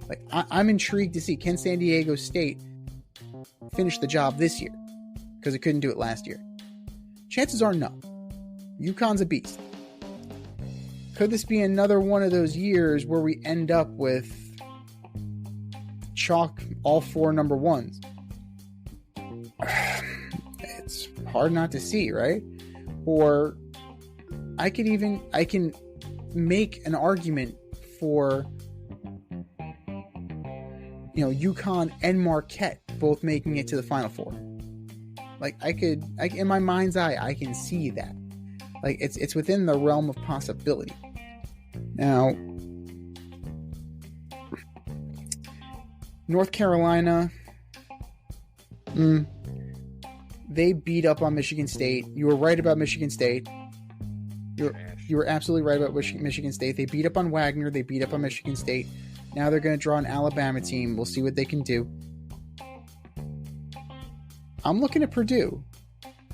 Like, I'm intrigued to see, can San Diego State finish the job this year? Because it couldn't do it last year. Chances are no. UConn's a beast. Could this be another one of those years where we end up with chalk all 4 number ones? It's hard not to see, right? Or I can make an argument for, UConn and Marquette both making it to the Final Four. Like, in my mind's eye, I can see that. Like, it's within the realm of possibility. Now, North Carolina, they beat up on Michigan State. You were right about Michigan State. You were absolutely right about Michigan State. They beat up on Wagner. They beat up on Michigan State. Now they're going to draw an Alabama team. We'll see what they can do. I'm looking at Purdue.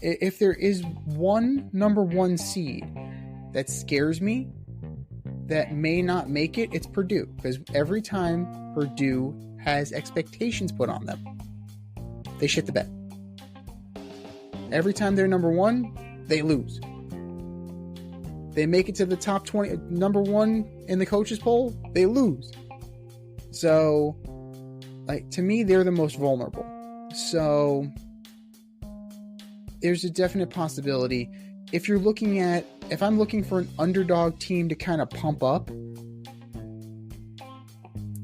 If there is one number 1 seed that scares me, that may not make it, it's Purdue. Because every time Purdue has expectations put on them, they shit the bed. Every time they're number 1, they lose. They make it to the top 20, number 1 in the coaches poll, they lose. So, like, to me, they're the most vulnerable. So, there's a definite possibility. If I'm looking for an underdog team to kind of pump up,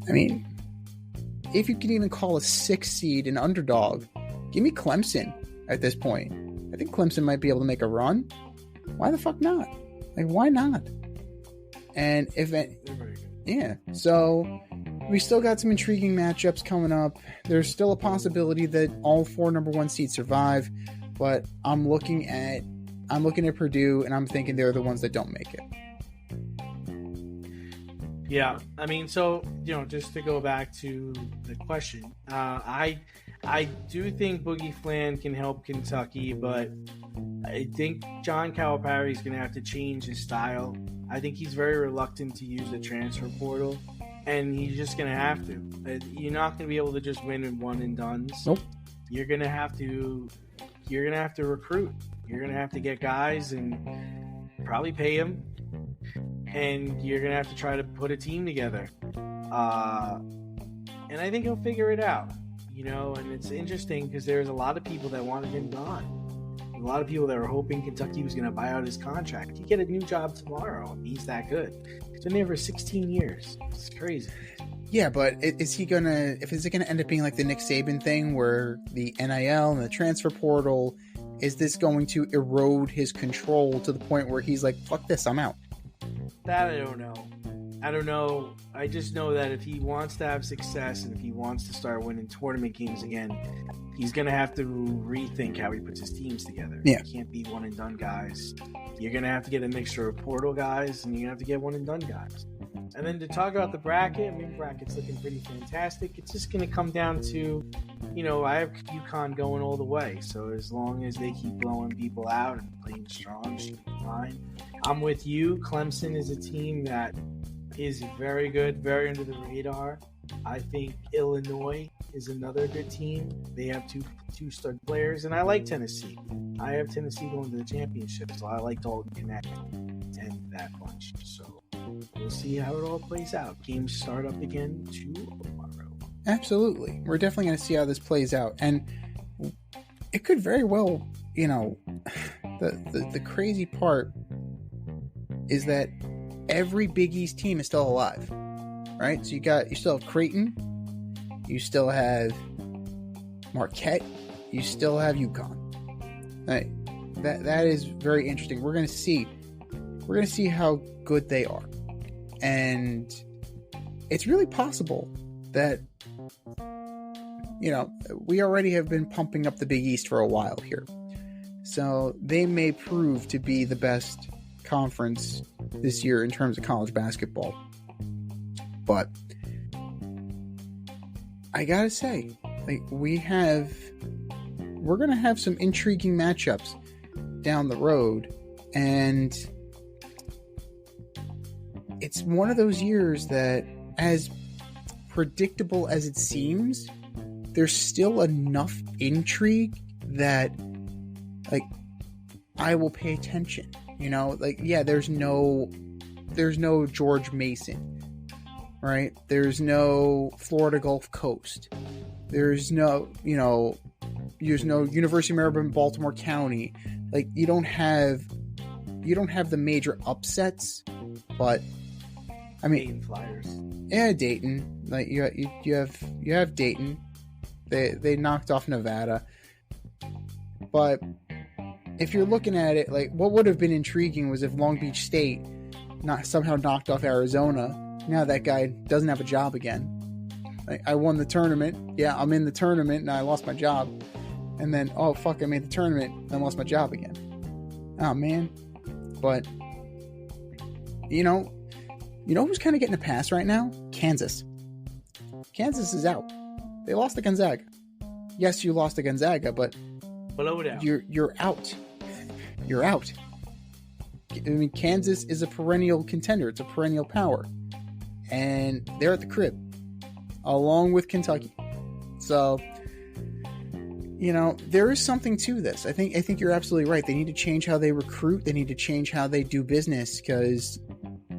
I mean, if you can even call a 6 seed an underdog, give me Clemson at this point. I think Clemson might be able to make a run. Why the fuck not? Like, why not? And so we still got some intriguing matchups coming up. There's still a possibility that all 4 number 1 seeds survive, but I'm looking at Purdue, and I'm thinking they're the ones that don't make it. Yeah, I mean, so, just to go back to the question, I do think Boogie Flan can help Kentucky, but I think John Calipari is going to have to change his style. I think he's very reluctant to use the transfer portal, and he's just going to have to. You're not going to be able to just win in one and dones. Nope. You're going to have to recruit. You're going to have to get guys and probably pay them, and you're going to have to try to put a team together. And I think he'll figure it out, and it's interesting because there's a lot of people that wanted him gone. A lot of people that were hoping Kentucky was going to buy out his contract. He get a new job tomorrow, and he's that good. He's been there for 16 years. It's crazy. Yeah, but is it going to end up being like the Nick Saban thing where the NIL and the transfer portal, is this going to erode his control to the point where he's like, fuck this, I'm out? That I don't know. I just know that if he wants to have success and if he wants to start winning tournament games again, he's going to have to rethink how he puts his teams together. Yeah. You can't be one and done guys. You're going to have to get a mixture of portal guys, and you're going to have to get one and done guys. And then to talk about the bracket, bracket's looking pretty fantastic. It's just going to come down to, I have UConn going all the way. So as long as they keep blowing people out and playing strong, should be fine. I'm with you. Clemson is a team that is very good, very under the radar. I think Illinois is another good team. They have two stud players, and I like Tennessee. I have Tennessee going to the championship, so I like Dalton Connect and that bunch. So we'll see how it all plays out. Games start up again tomorrow. Absolutely. We're definitely going to see how this plays out. And it could very well, the crazy part is that every Big East team is still alive. right? So you still have Creighton, you still have Marquette, you still have UConn. Right? That is very interesting. We're gonna see how good they are, and it's really possible that, you know, we already have been pumping up the Big East for a while here, so they may prove to be the best conference this year in terms of college basketball. But I gotta say, like, we're gonna have some intriguing matchups down the road, and it's one of those years that, as predictable as it seems, there's still enough intrigue that, like, I will pay attention. You know, like, yeah, there's no George Mason, right? There's no Florida Gulf Coast. There's no University of Maryland, Baltimore County. Like, you don't have the major upsets, but I mean, Dayton Flyers. Yeah, Dayton. Like, you have Dayton. They knocked off Nevada. But if you're looking at it, like, what would have been intriguing was if Long Beach State somehow knocked off Arizona. Now that guy doesn't have a job again. Like, I won the tournament. Yeah, I'm in the tournament, and I lost my job. And then, oh fuck, I made the tournament and I lost my job again. Oh man. But you know who's kind of getting a pass right now? Kansas. Kansas is out. They lost to Gonzaga. Yes, you lost to Gonzaga, but blow it out. You're out. You're out. I mean, Kansas is a perennial contender. It's a perennial power. And they're at the crib, along with Kentucky. So, you know, there is something to this. I think you're absolutely right. They need to change how they recruit. They need to change how they do business, because,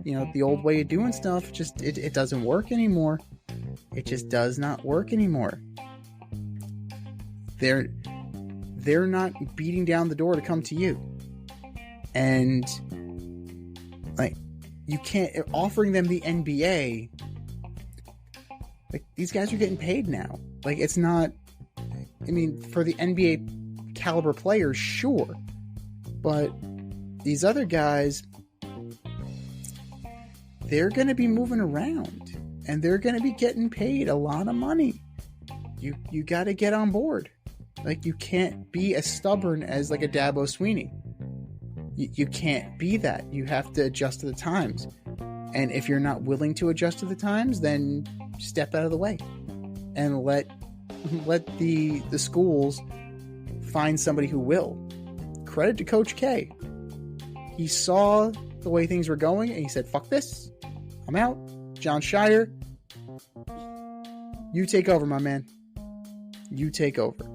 you know, the old way of doing stuff just it doesn't work anymore. It just does not work anymore. They're not beating down the door to come to you. And, like, you can't, offering them the NBA, like, these guys are getting paid now. Like, it's not, I mean, for the NBA caliber players, sure. But these other guys, they're going to be moving around, and they're going to be getting paid a lot of money. You got to get on board. Like, you can't be as stubborn as, like, a Dabo Sweeney. You can't be that. You have to adjust to the times. And if you're not willing to adjust to the times, then step out of the way and let the schools find somebody who will. Credit to Coach K. He saw the way things were going, and he said, fuck this. I'm out. John Shire, you take over, my man. You take over.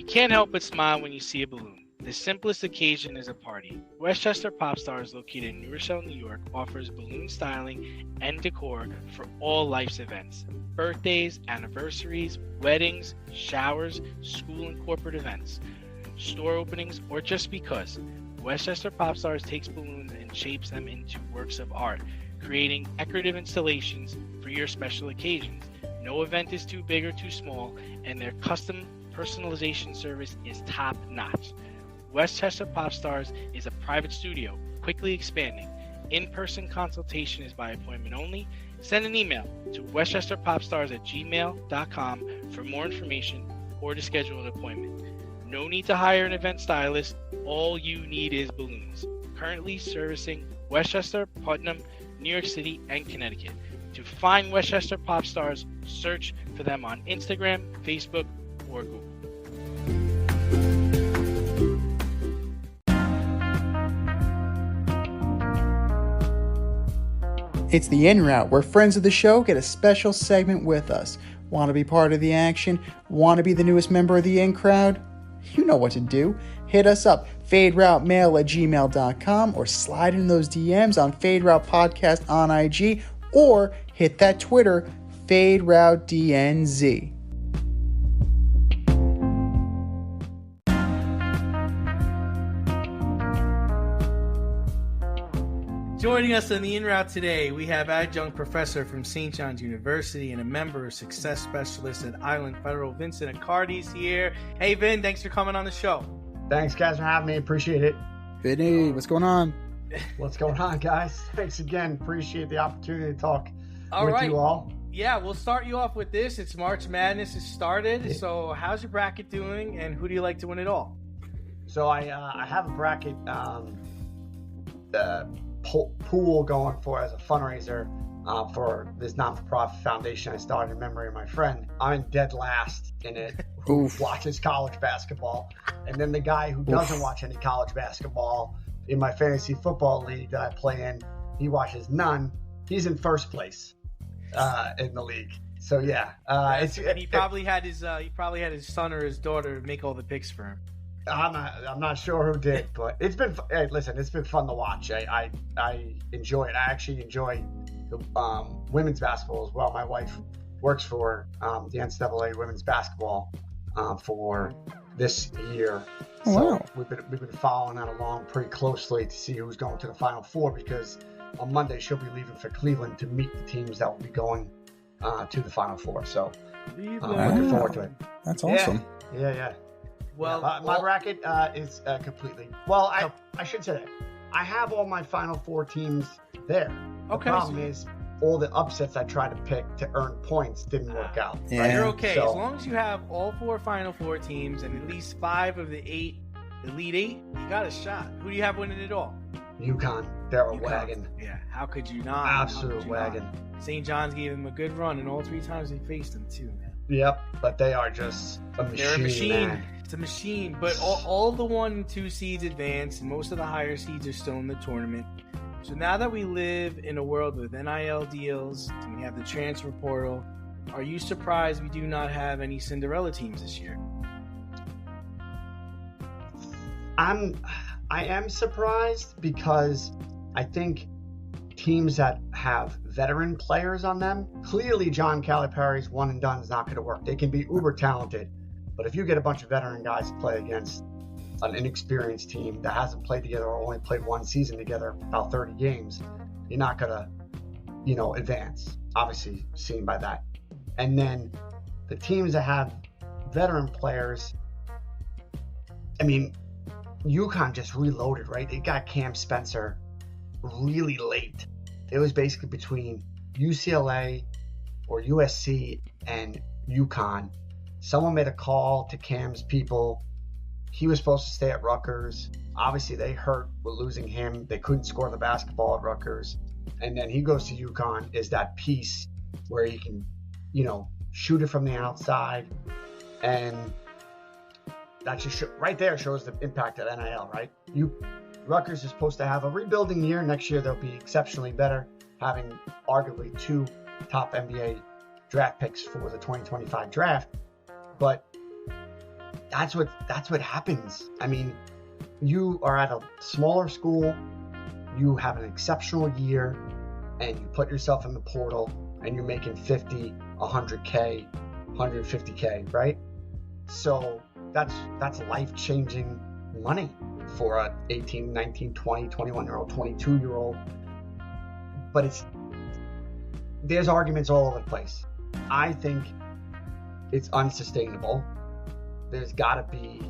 Can't help but smile when you see a balloon. The simplest occasion is a party. Westchester Pop Stars, located in New Rochelle, New York, offers balloon styling and decor for all life's events. Birthdays, anniversaries, weddings, showers, school and corporate events, store openings, or just because. Westchester Pop Stars takes balloons and shapes them into works of art, creating decorative installations for your special occasions. No event is too big or too small, and their custom personalization service is top notch. Westchester Pop Stars is a private studio, quickly expanding. In-person consultation is by appointment only. Send an email to westchesterpopstars@gmail.com for more information or to schedule an appointment. No need to hire an event stylist. All you need is balloons. Currently servicing Westchester, Putnam, New York City, and Connecticut. To find Westchester Pop Stars, search for them on Instagram, Facebook, or Google. It's the In Route, where friends of the show get a special segment with us. Want to be part of the action? Want to be the newest member of the In Crowd? You know what to do. Hit us up, faderoutemail@gmail.com, or slide in those DMs on Fade Route Podcast on IG, or hit that Twitter, FadeRouteDNZ. Joining us on the In Route today, we have adjunct professor from St. John's University and a member of success specialist at Island Federal, Vinny Accardi is here. Hey, Vin, thanks for coming on the show. Thanks, guys, for having me. Appreciate it. Vinny, what's going on? What's going on, guys? Thanks again. Appreciate the opportunity to talk with you all. Yeah, we'll start you off with this. It's March Madness has started. So how's your bracket doing, and who do you like to win it all? So I have a bracket pool going for as a fundraiser for this non-for-profit foundation I started in memory of my friend. I'm in dead last in it, who watches college basketball. And then the guy who doesn't watch any college basketball in my fantasy football league that I play in, he watches none. He's in first place in the league. So yeah, he probably had his son or his daughter make all the picks for him. I'm not sure who did, but it's been fun to watch. I enjoy it. I actually enjoy the women's basketball as well. My wife works for the NCAA women's basketball for this year. Oh, so wow. we've been following that along pretty closely to see who's going to the Final Four, because on Monday she'll be leaving for Cleveland to meet the teams that will be going to the Final Four. So looking forward to it. That's awesome. Yeah. Well, my bracket is completely. Well, I should say that I have all my Final Four teams there. The problem is all the upsets I tried to pick to earn points didn't work out. Yeah. Right? You're okay So- as long as you have all 4 Final Four teams and at least 5 of the 8 Elite 8. You got a shot. Who do you have winning it all? UConn, they're a UConn. wagon. Yeah, how could you not? Absolute wagon. St. John's gave them a good run, and all 3 times they faced them too, man. Yep, but they are just a machine. They're a machine. Man. It's a machine. But all the 1 and 2 seeds advance, and most of the higher seeds are still in the tournament. So now that we live in a world with NIL deals and we have the transfer portal, are you surprised we do not have any Cinderella teams this year? I am surprised, because I think teams that have veteran players on them, clearly John Calipari's one and done is not going to work. They can be uber talented, but if you get a bunch of veteran guys to play against an inexperienced team that hasn't played together or only played 1 season together, about 30 games, you're not going to, advance. Obviously, seen by that. And then the teams that have veteran players, I mean, UConn just reloaded, right? They got Cam Spencer really late. It was basically between UCLA or USC and UConn. Someone made a call to Cam's people. He was supposed to stay at Rutgers. Obviously, they hurt with losing him. They couldn't score the basketball at Rutgers. And then he goes to UConn, is that piece where he can, shoot it from the outside. And that just right there shows the impact of NIL, right? Rutgers is supposed to have a rebuilding year. Next year, they'll be exceptionally better, having arguably 2 top NBA draft picks for the 2025 draft. But that's what happens. I mean, you are at a smaller school, you have an exceptional year, and you put yourself in the portal, and you're making 50, 100K, 150K, right? So that's life-changing money for a 18, 19, 20, 21-year-old, 22-year-old. But there's arguments all over the place. I think it's unsustainable. There's got to be...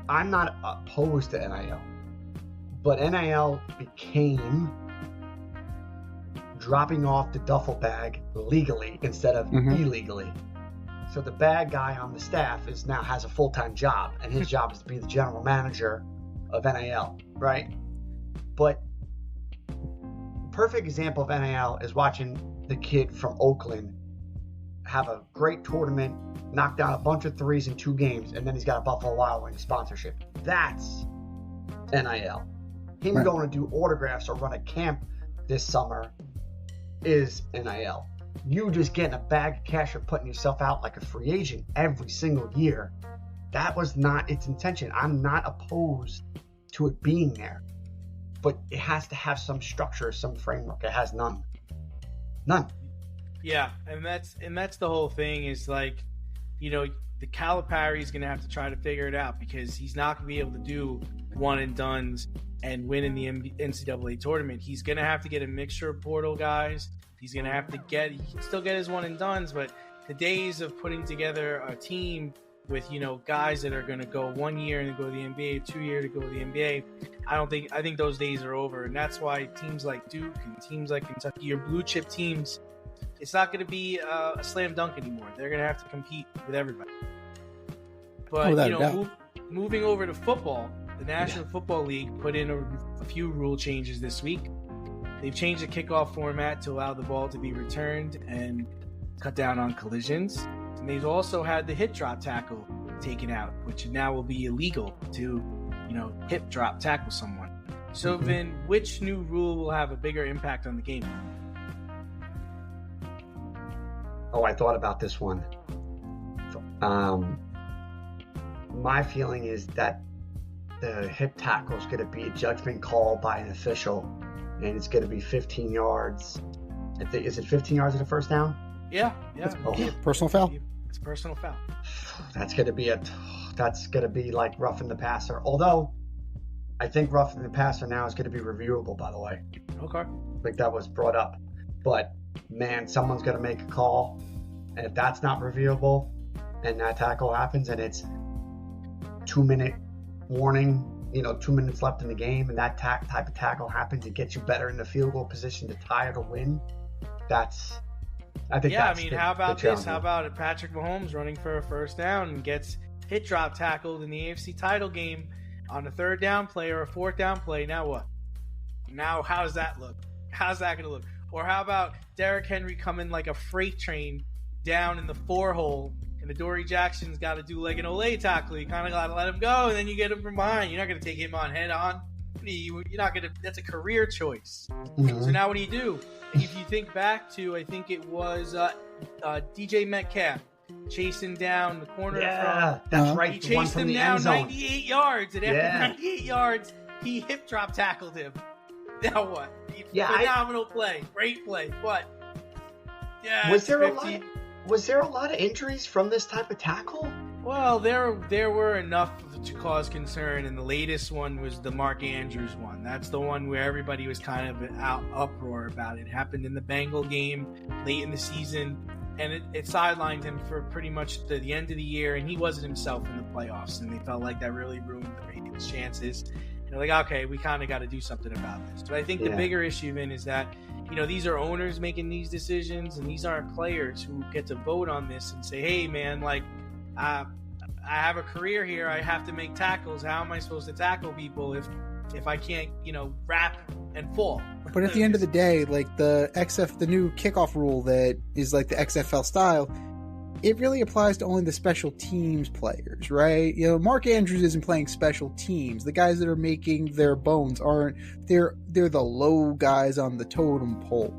I'm not opposed to NIL, but NIL became dropping off the duffel bag legally instead of illegally. So the bad guy on the staff now has a full-time job, and his job is to be the general manager of NIL, right? But perfect example of NIL is watching the kid from Oakland have a great tournament, knock down a bunch of threes in 2 games, and then he's got a Buffalo Wild Wings sponsorship. That's NIL. Him going to do autographs or run a camp this summer is NIL. You just getting a bag of cash or putting yourself out like a free agent every single year. That was not its intention. I'm not opposed to it being there, but it has to have some structure, some framework. It has none. Yeah, and that's the whole thing is like the Calipari is going to have to try to figure it out, because he's not going to be able to do one and dones and win in the NCAA tournament. He's going to have to get a mixture of portal guys. He's going to have to he can still get his one and dones, but the days of putting together a team with, guys that are going to go 1 year and go to the NBA, 2 years to go to the NBA, I think those days are over. And that's why teams like Duke and teams like Kentucky, your blue chip teams, it's not going to be a slam dunk anymore. They're going to have to compete with everybody. But, moving over to football, the National Football League put in a few rule changes this week. They've changed the kickoff format to allow the ball to be returned and cut down on collisions. And they've also had the hip drop tackle taken out, which now will be illegal to, hip drop tackle someone. So, Vin, which new rule will have a bigger impact on the game? Oh, I thought about this one. My feeling is that the hip tackle is going to be a judgment call by an official, and it's going to be 15 yards. Is it 15 yards at a first down? Yeah. Personal foul? It's a personal foul. That's going to be like roughing the passer. Although, I think roughing the passer now is going to be reviewable, by the way. Okay. I think that was brought up. But, man, someone's going to make a call. And if that's not reviewable and that tackle happens and it's 2-minute warning, 2 minutes left in the game, and that type of tackle happens, it gets you better in the field goal position to tie or to win. How about this? How about Patrick Mahomes running for a first down and gets hit drop tackled in the AFC title game on a third down play or a fourth down play? Now what? Now how does that look? How's that going to look? Or how about Derrick Henry coming like a freight train down in the 4-hole, and Adoree Jackson's got to do like an Olay tackle? You kind of got to let him go, and then you get him from behind. You're not going to take him on head on. You're not going to. That's a career choice. Mm-hmm. So now what do? If you think back to, I think it was DJ Metcalf chasing down the corner. Yeah, that's right. He chased him down 98 yards, and after 98 yards, he hip drop tackled him. Now what? Phenomenal play, great play. What? Yeah. Was there a lot of injuries from this type of tackle? Well, there were enough to cause concern, and the latest one was the Mark Andrews one. That's the one where everybody was kind of uproar about it. It happened in the Bengal game late in the season, and it sidelined him for pretty much the end of the year, and he wasn't himself in the playoffs, and they felt like that really ruined the Ravens' chances. And they're like, okay, we kind of got to do something about this. But I think the bigger issue, Vin, is that these are owners making these decisions, and these aren't players who get to vote on this and say, hey, man, like, I have a career here. I have to make tackles. How am I supposed to tackle people if I can't, wrap and fall? But at the end of the day, like the new kickoff rule that is like the XFL style, it really applies to only the special teams players, right? Mark Andrews isn't playing special teams. The guys that are making their bones aren't. They're the low guys on the totem pole.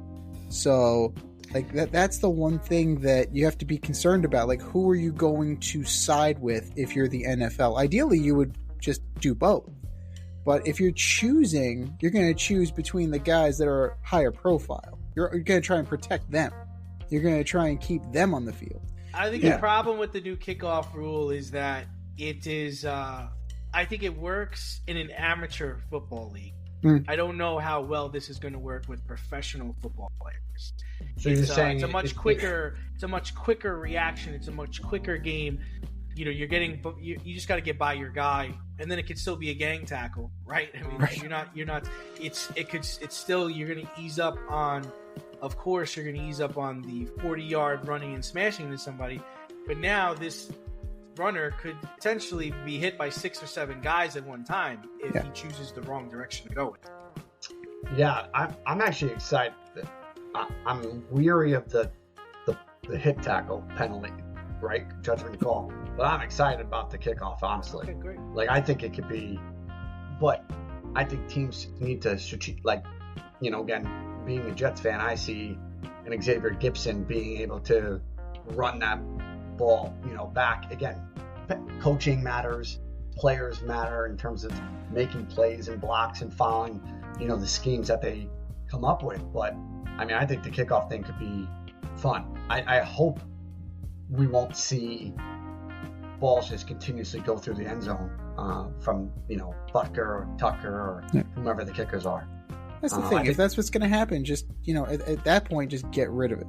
So, like that's the one thing that you have to be concerned about. Like, who are you going to side with if you're the NFL? Ideally, you would just do both. But if you're choosing, you're going to choose between the guys that are higher profile. You're going to try and protect them. You're going to try and keep them on the field. I think the problem with the new kickoff rule is that it is, I think it works in an amateur football league. I don't know how well this is going to work with professional football players. So you're saying it's a much quicker reaction. It's a much quicker game. You just got to get by your guy, and then it could still be a gang tackle, right? I mean, right. You're not. You're going to ease up on. Of course, you're going to ease up on the 40-yard running and smashing into somebody, but now this runner could potentially be hit by 6 or 7 guys at one time if he chooses the wrong direction to go in. Yeah, I'm actually excited. I'm weary of the hip tackle penalty, right? Judgment call. But I'm excited about the kickoff, honestly. Okay, great. Like, I think it could be, but I think teams need to, again, being a Jets fan, I see an Xavier Gibson being able to run that ball, back. Again, coaching matters, players matter in terms of making plays and blocks and following, the schemes that they come up with. But, I mean, I think the kickoff thing could be fun. I hope we won't see balls just continuously go through the end zone from, Butker or Tucker or whomever the kickers are. That's the thing. If that's what's going to happen, just, at that point, just get rid of it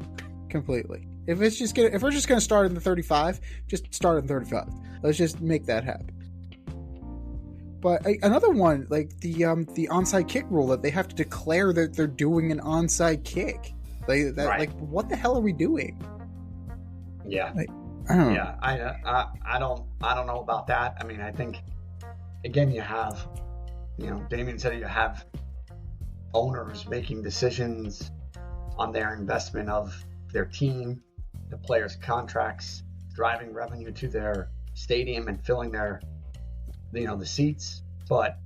completely. If we're just going to start in the 35, just start in 35. Let's just make that happen. But another one, like the onside kick rule, that they have to declare that they're doing an onside kick. Like what the hell are we doing? Yeah. I don't know. Yeah, I don't know about that. I mean, I think again you have, Damien said you have owners making decisions on their investment of their team, the players' contracts, driving revenue to their stadium and filling their, the seats. But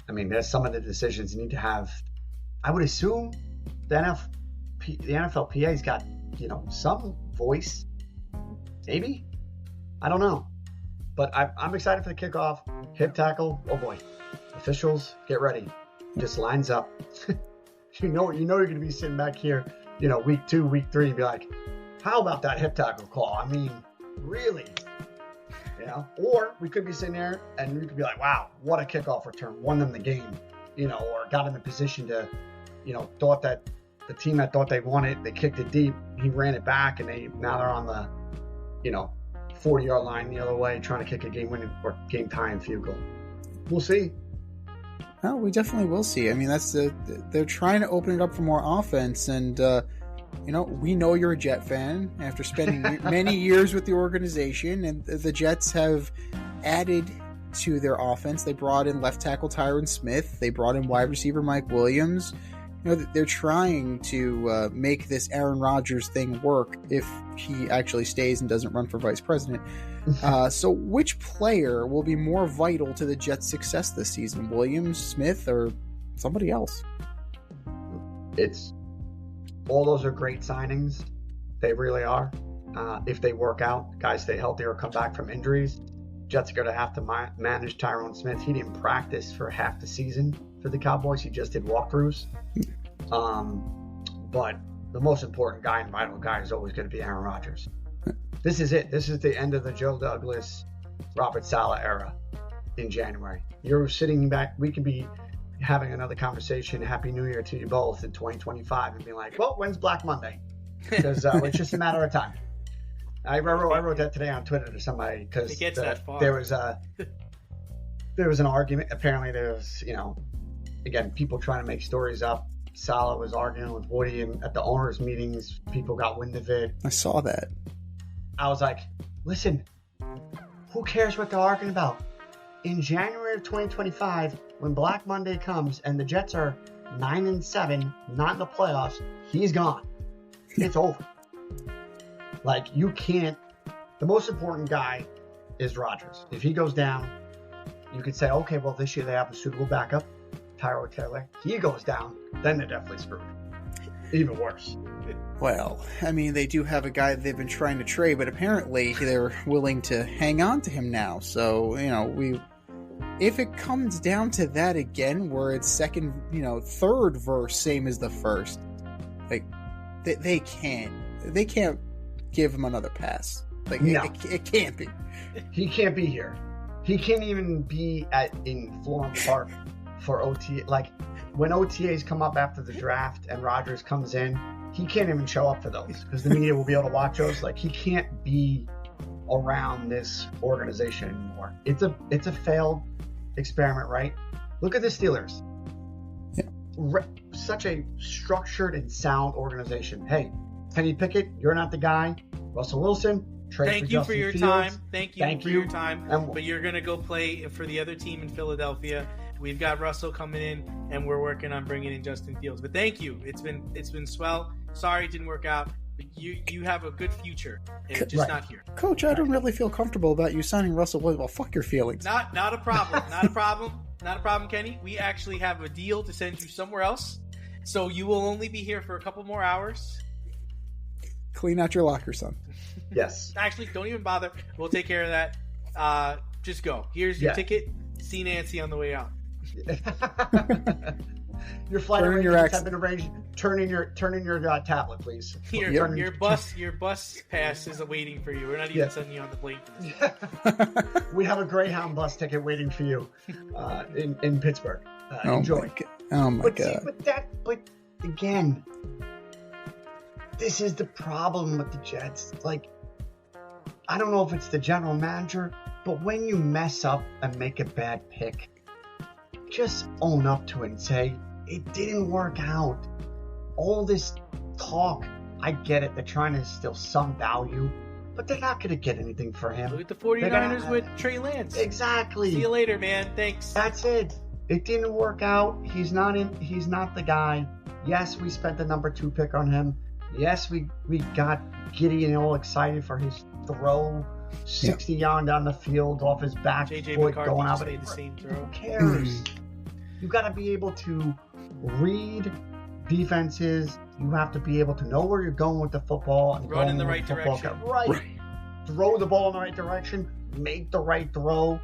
I mean, there's some of the decisions you need to have. I would assume the NFLPA's got, some voice. Maybe? I don't know. But I'm excited for the kickoff. Hip tackle. Oh boy. Officials, get ready. Just lines up. you know you're going to be sitting back here, week 2, week 3, and be like, how about that hip tackle call? I mean, really? Or we could be sitting there and we could be like, wow, what a kickoff return. Won them the game, or got in a position to, thought that the team that thought they won it, they kicked it deep. He ran it back and now they're on the 40-yard line the other way, trying to kick a game-winning or game-tying field goal. We'll see. Oh, we definitely will see. I mean, they're trying to open it up for more offense, and we know you're a Jet fan after spending many years with the organization, and the Jets have added to their offense. They brought in left tackle Tyron Smith. They brought in wide receiver Mike Williams. They're trying to make this Aaron Rodgers thing work if he actually stays and doesn't run for vice president. So which player will be more vital to the Jets' success this season? Williams, Smith, or somebody else? All those are great signings. They really are. If they work out, guys stay healthy or come back from injuries, Jets are going to have to manage Tyron Smith. He didn't practice for half the season for the Cowboys. He just did walkthroughs. But the most important guy and vital guy is always going to be Aaron Rodgers. This is it. This is the end of the Joe Douglas, Robert Saleh era in January. You're sitting back. We could be having another conversation. Happy New Year to you both in 2025 and be like, well, when's Black Monday? Because it's just a matter of time. I wrote that today on Twitter to somebody because there was an argument. Apparently there was, again, people trying to make stories up. Saleh was arguing with Woody, and at the owners' meetings, people got wind of it. I saw that. I was like, listen, who cares what they're arguing about? In January of 2025, when Black Monday comes and the Jets are 9-7, not in the playoffs, he's gone. It's over. Like, you can't. The most important guy is Rodgers. If he goes down, you could say, okay, well, this year they have a suitable backup, Tyrod Taylor. He goes down, then they're definitely screwed. Even worse. Well, I mean, they do have a guy that they've been trying to trade, but apparently they're willing to hang on to him now. So, if it comes down to that again, where it's third verse, same as the first, like, they can't give him another pass. Like, no. It can't be. He can't be here. He can't even be in Florham Park for OTA. Like, when OTAs come up after the draft and Rodgers comes in, he can't even show up for those because the media will be able to watch those. Like, he can't be around this organization anymore. It's a failed experiment, right? Look at the Steelers. Yeah. Such a structured and sound organization. Hey, Kenny Pickett, you're not the guy. Russell Wilson, Thank you for your Fields. time. Thank you for your time. But you're going to go play for the other team in Philadelphia. We've got Russell coming in, and we're working on bringing in Justin Fields. But thank you. It's been swell. Sorry it didn't work out. But you have a good future, and just not here. Coach, I don't really feel comfortable about you signing Russell Wilson. Well, fuck your feelings. Not a problem. Not a problem. Not a problem, Kenny. We actually have a deal to send you somewhere else. So you will only be here for a couple more hours. Clean out your locker, son. Yes. Actually, don't even bother. We'll take care of that. Just go. Here's your ticket. See Nancy on the way out. Your flight arrangements have been arranged. turn in your tablet, please. Your bus pass is waiting for you. We're not even sending you on the plane for this. We have a Greyhound bus ticket waiting for you in Pittsburgh. Enjoy. My God. But again, this is the problem with the Jets. Like, I don't know if it's the general manager, but when you mess up and make a bad pick, just own up to it and say, it didn't work out. All this talk, I get it. They're trying to instill some value, but they're not going to get anything for him. Look at the 49ers with Trey Lance. Exactly. See you later, man. Thanks. That's it. It didn't work out. He's not the guy. Yes, we spent the number 2 pick on him. Yes, we got giddy and all excited for his throw 60 yards down the field off his back JJ foot McCarthy going out. just made the same throw. Who cares? You got to be able to read defenses. You have to be able to know where you're going with the football and run in the right direction. Right. Throw the ball in the right direction. Make the right throw.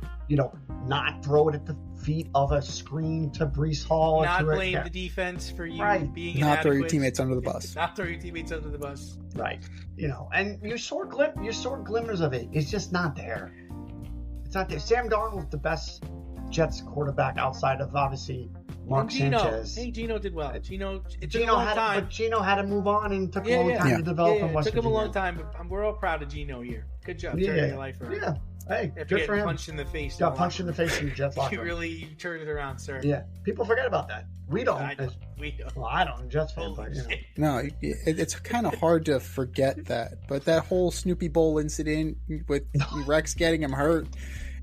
Not throw it at the feet of a screen to Breece Hall. Not blame the defense for you being not inadequate. throw your teammates under the bus. Not throw your teammates under the bus. Right. And you saw glimmers of it. It's just not there. It's not there. Sam Darnold's the best Jets quarterback outside of obviously Mark Sanchez. Hey, Gino did well. Gino had to move on and took a long time to develop in West It took him a Virginia. long time, but we're all proud of Gino here. Good job turning your life around. Yeah. Hey, After good for him. Punched in the face. Got punched in the face in the Jets locker room. You turned it around, sir. Yeah. People forget about that. We don't. We don't. Well, I don't. I'm a Jets fan, but No, it's kind of hard to forget that. But that whole Snoopy Bowl incident with Rex getting him hurt,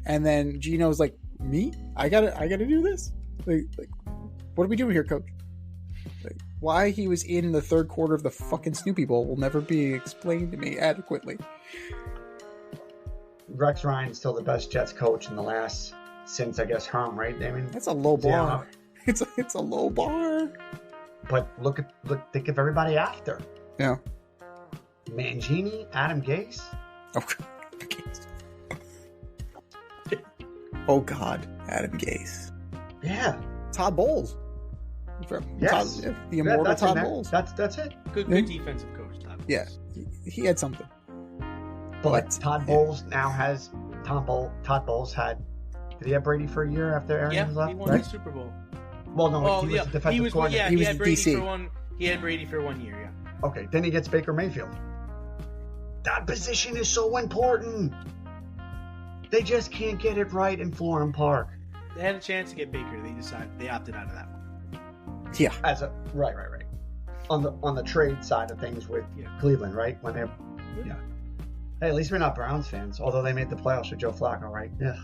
and then Gino's like, "Me? I gotta do this? Like, what are we doing here, Coach?" Like, why he was in the third quarter of the fucking Snoopy Bowl will never be explained to me adequately. Rex Ryan's still the best Jets coach in the last since I guess Herm, right? I mean, that's a low bar. It's a low bar. But think of everybody after. Yeah. Mangini, Adam Gase. Oh God, Adam Gase. Yeah. Todd Bowles. Yes. The immortal Todd Bowles. That's it. Good defensive coach, Todd. Yeah, he had something. But Todd Bowles now has Todd Bowles had. Did he have Brady for a year after Aaron was left? He won the Super Bowl. Well, no, he was the defensive coordinator. Yeah, he had Brady DC. for one. He had Brady for 1 year. Yeah. Okay, then he gets Baker Mayfield. That position is so important. They just can't get it right in Florham Park. They had a chance to get Baker. They opted out of that one. Yeah. Right. On the trade side of things with Cleveland, right? When they Hey, at least we're not Browns fans, although they made the playoffs with Joe Flacco, right? Yeah.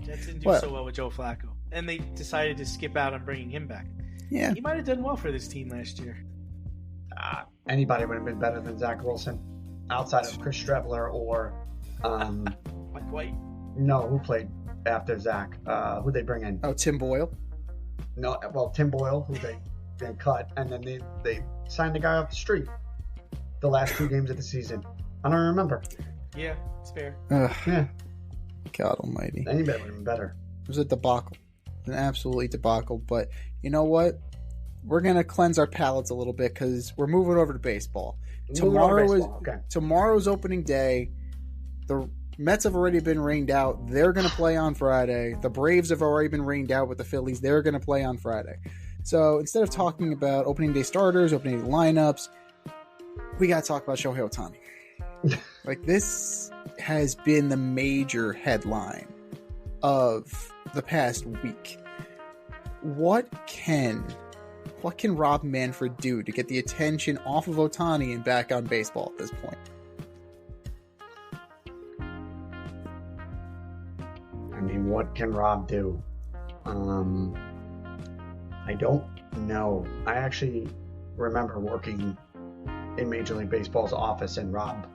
Jets didn't do so well with Joe Flacco. And they decided to skip out on bringing him back. Yeah. He might have done well for this team last year. Anybody would have been better than Zach Wilson, outside of Chris Streveler or... Mike White? No, who played after Zach? Who'd they bring in? Oh, Tim Boyle? No, well, Tim Boyle, who they cut, and then they signed the guy off the street the last 2 games of the season. I don't remember. Yeah, it's fair. Yeah. God almighty. Anybody would have been better. It was a debacle. An absolutely debacle. But you know what? We're going to cleanse our palates a little bit because we're moving over to baseball. Tomorrow's opening day. The Mets have already been rained out. They're going to play on Friday. The Braves have already been rained out with the Phillies. They're going to play on Friday. So instead of talking about opening day starters, opening day lineups, we got to talk about Shohei Ohtani. Like, this has been the major headline of the past week. What can Rob Manfred do to get the attention off of Ohtani and back on baseball at this point? I mean, what can Rob do? I don't know. I actually remember working in Major League Baseball's office, and Rob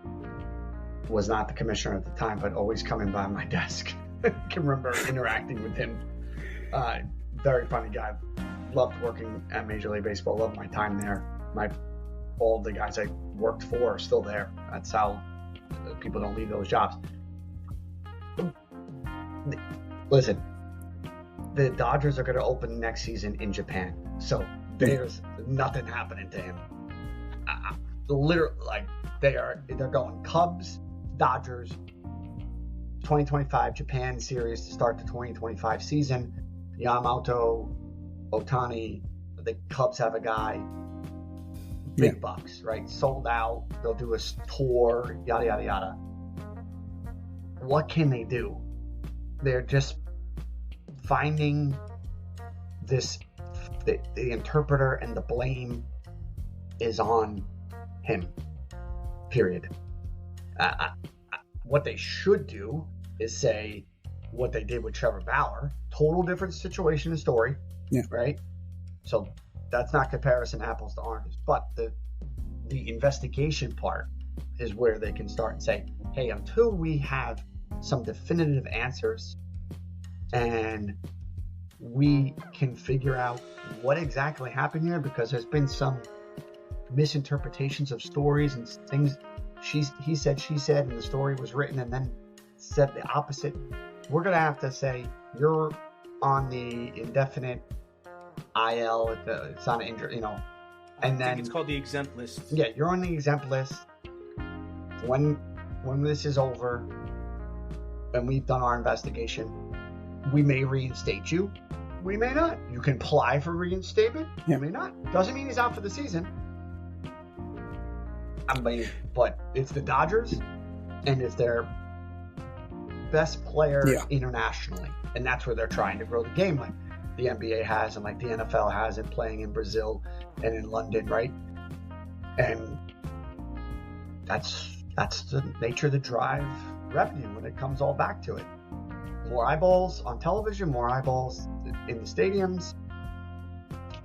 was not the commissioner at the time, but always coming by my desk. I can remember interacting with him. Very funny guy. Loved working at Major League Baseball. Loved my time there. All the guys I worked for are still there. That's how people don't leave those jobs. Listen, the Dodgers are going to open next season in Japan. So There's nothing happening to him. Literally, like they're going Cubs, Dodgers, 2025 Japan series to start the 2025 season. Yamamoto, Ohtani, the Cubs have a guy. Big bucks, right? Sold out. They'll do a tour, yada, yada, yada. What can they do? They're just finding this, the interpreter, and the blame is on him. Period. What they should do is say what they did with Trevor Bauer. Total different situation and story, right? So that's not comparison apples to oranges. But the investigation part is where they can start and say, hey, until we have some definitive answers and we can figure out what exactly happened here, because there's been some misinterpretations of stories and things he said, she said, and the story was written and then said the opposite. We're going to have to say, you're on the indefinite IL, it's on injury, and then I think it's called the exempt list. Yeah, you're on the exempt list. When this is over and we've done our investigation, we may reinstate you. We may not. You can apply for reinstatement. You may not. Doesn't mean he's out for the season. I mean, but it's the Dodgers, and it's their best player internationally, and that's where they're trying to grow the game, like the NBA has and like the NFL has, and playing in Brazil and in London, right? And that's the nature that drive revenue when it comes all back to it. More eyeballs on television, more eyeballs in the stadiums.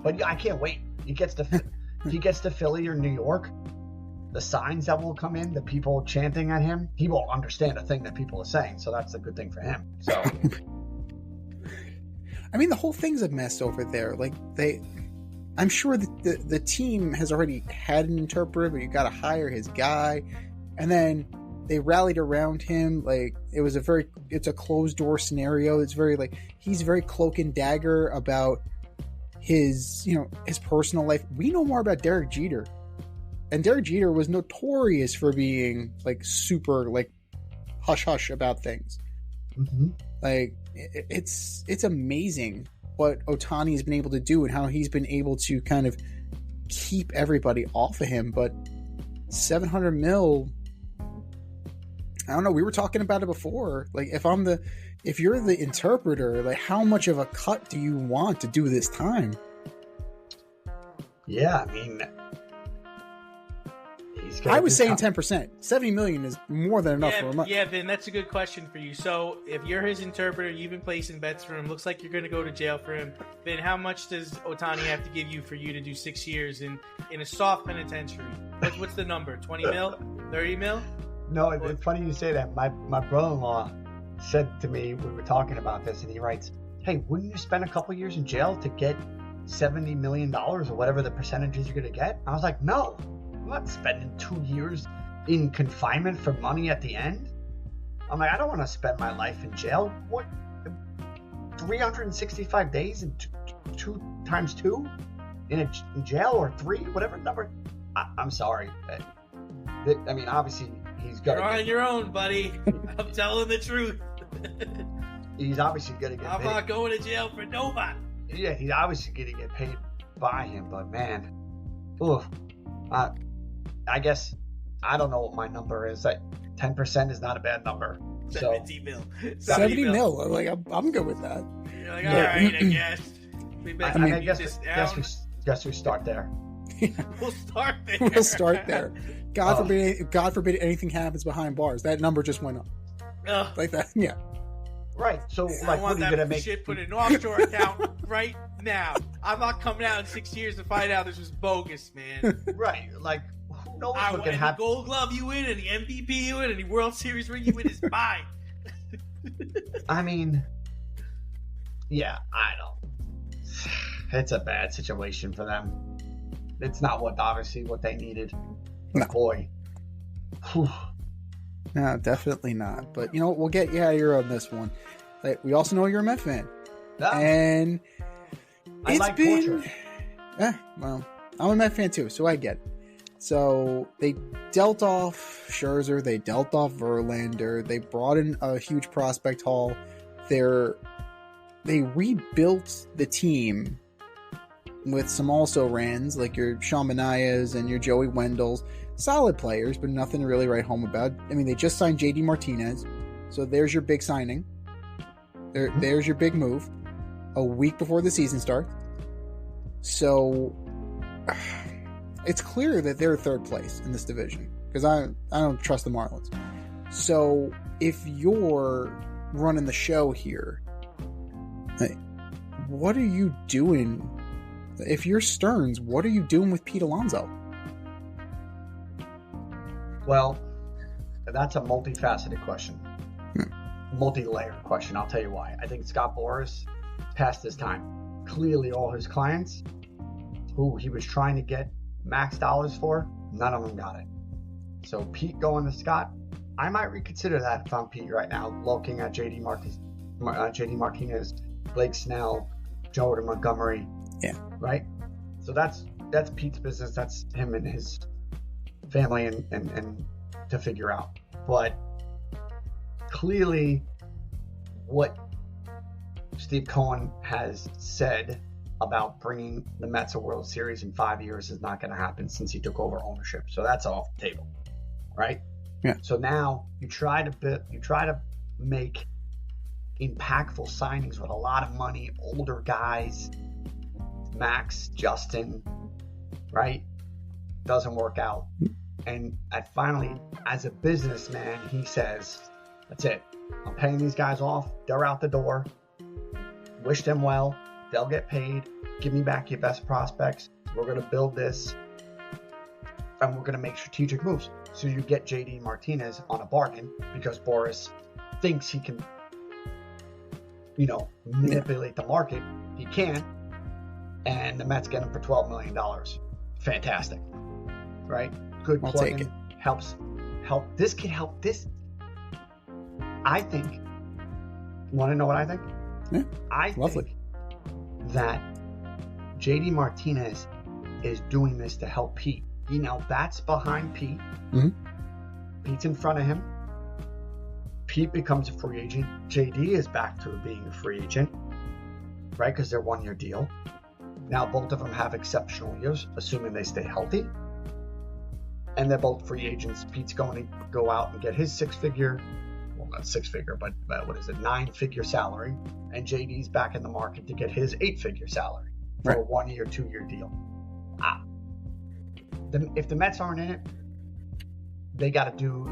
But yeah, I can't wait. He gets to Philly or New York. The signs that will come in, the people chanting at him, he won't understand a thing that people are saying. So that's a good thing for him. So, I mean, the whole thing's a mess over there. Like I'm sure that the team has already had an interpreter, but you got to hire his guy, and then they rallied around him. Like it's a closed door scenario. It's very he's very cloak and dagger about his personal life. We know more about Derek Jeter. And Derek Jeter was notorious for being super hush hush about things. Mm-hmm. It's amazing what Ohtani has been able to do and how he's been able to kind of keep everybody off of him. But $700 million, I don't know. We were talking about it before. If you're the interpreter, how much of a cut do you want to do this time? Yeah, I mean, I was saying 10%. $70 million is more than enough for a month. Yeah, Vin, that's a good question for you. So, if you're his interpreter, you've been placing bets for him. Looks like you're going to go to jail for him. Vin, how much does Ohtani have to give you for you to do 6 years in a soft penitentiary? What's the number? 20 mil? 30 mil? No, it's funny you say that. My brother-in-law said to me, we were talking about this, and he writes, "Hey, wouldn't you spend a couple years in jail to get $70 million or whatever the percentages you're going to get?" I was like, no. I'm not spending 2 years in confinement for money at the end. I'm like, I don't want to spend my life in jail. What? 365 days and two times 2 in jail, or 3, whatever number. I'm sorry. I mean, obviously he's got. You're on your own, buddy. I'm telling the truth. He's obviously going to get. I'm paid. Not going to jail for nobody. Yeah, he's obviously going to get paid by him, but man, oof. I guess I don't know what my number is. 10% is not a bad number. 70 mil. 70 mil. I'm good with that. You're like, all right, I guess. I guess we start there. We'll start there. We'll start there. God forbid anything happens behind bars. That number just went up. Like that. Yeah. Right. So, I want that shit put in an offshore account right now. I'm not coming out in 6 years to find out this was bogus, man. Right. Who knows what can happen? Any Gold Glove you win, any MVP you win, any World Series ring you win is mine. I mean, yeah, I don't. It's a bad situation for them. It's not obviously what they needed. No. Boy. Whew. No, definitely not. But, we'll get you out of here on this one. We also know you're a Met fan. Yeah. And I like torture. Well, I'm a Met fan too, so I get it. So they dealt off Scherzer, they dealt off Verlander, they brought in a huge prospect haul. They rebuilt the team with some also-rans like your Sean Manaeas and your Joey Wendells. Solid players, but nothing to really write home about. I mean, they just signed JD Martinez, so there's your big signing. There's your big move a week before the season starts. So it's clear that they're third place in this division because I don't trust the Marlins. So if you're running the show here, what are you doing? If you're Stearns, what are you doing with Pete Alonso? Well, that's a multifaceted question. Multi-layered question. I'll tell you why. I think Scott Boras passed his time. Clearly, all his clients who he was trying to get max dollars for, none of them got it. So Pete going to Scott, I might reconsider that if I'm Pete right now, looking at JD Martinez, Blake Snell, Jordan Montgomery. Yeah. Right? So that's Pete's business. That's him and his family and to figure out. But clearly what Steve Cohen has said about bringing the Mets a World Series in 5 years is not going to happen since he took over ownership. So that's off the table, right? Yeah. So now you try to make impactful signings with a lot of money, older guys, Max, Justin, right? Doesn't work out. And finally, as a businessman, he says, that's it. I'm paying these guys off. They're out the door. Wish them well. They'll get paid. Give me back your best prospects. We're going to build this. And we're going to make strategic moves. So you get JD Martinez on a bargain because Boras thinks he can, manipulate the market. He can. And the Mets get him for $12 million. Fantastic. Right? Good I'll plug-in. take it. Help. This can help this. I think. Want to know what I think? Yeah. I Lovely. think that JD Martinez is doing this to help Pete. That's behind Pete. Mm-hmm. Pete's in front of him. Pete becomes a free agent. JD is back to being a free agent, right? Because they're 1-year deal. Now both of them have exceptional years, assuming they stay healthy. And they're both free agents. Pete's going to go out and get his 6-figure, well, not 6-figure, but 9-figure salary. And JD's back in the market to get his 8-figure salary for a 1-year, 2-year deal. If the Mets aren't in it, they got to do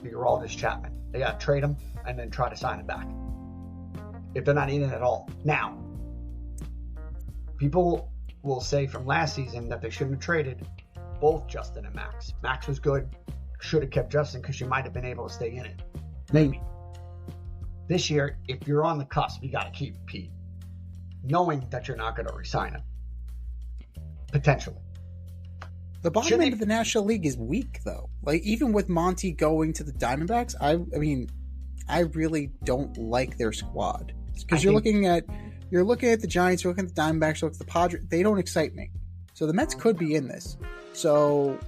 the Aroldis Chapman. They got to trade him and then try to sign him back. If they're not in it at all. Now, people will say from last season that they shouldn't have traded both Justin and Max. Max was good. Should have kept Justin because you might have been able to stay in it. Maybe. This year, if you're on the cusp, you got to keep Pete. Knowing that you're not going to re-sign him. Potentially. The bottom end of the National League is weak, though. Like, even with Monty going to the Diamondbacks, I really don't like their squad. Because you're looking at the Giants, you're looking at the Diamondbacks, you're looking at the Padres. They don't excite me. So the Mets could be in this. So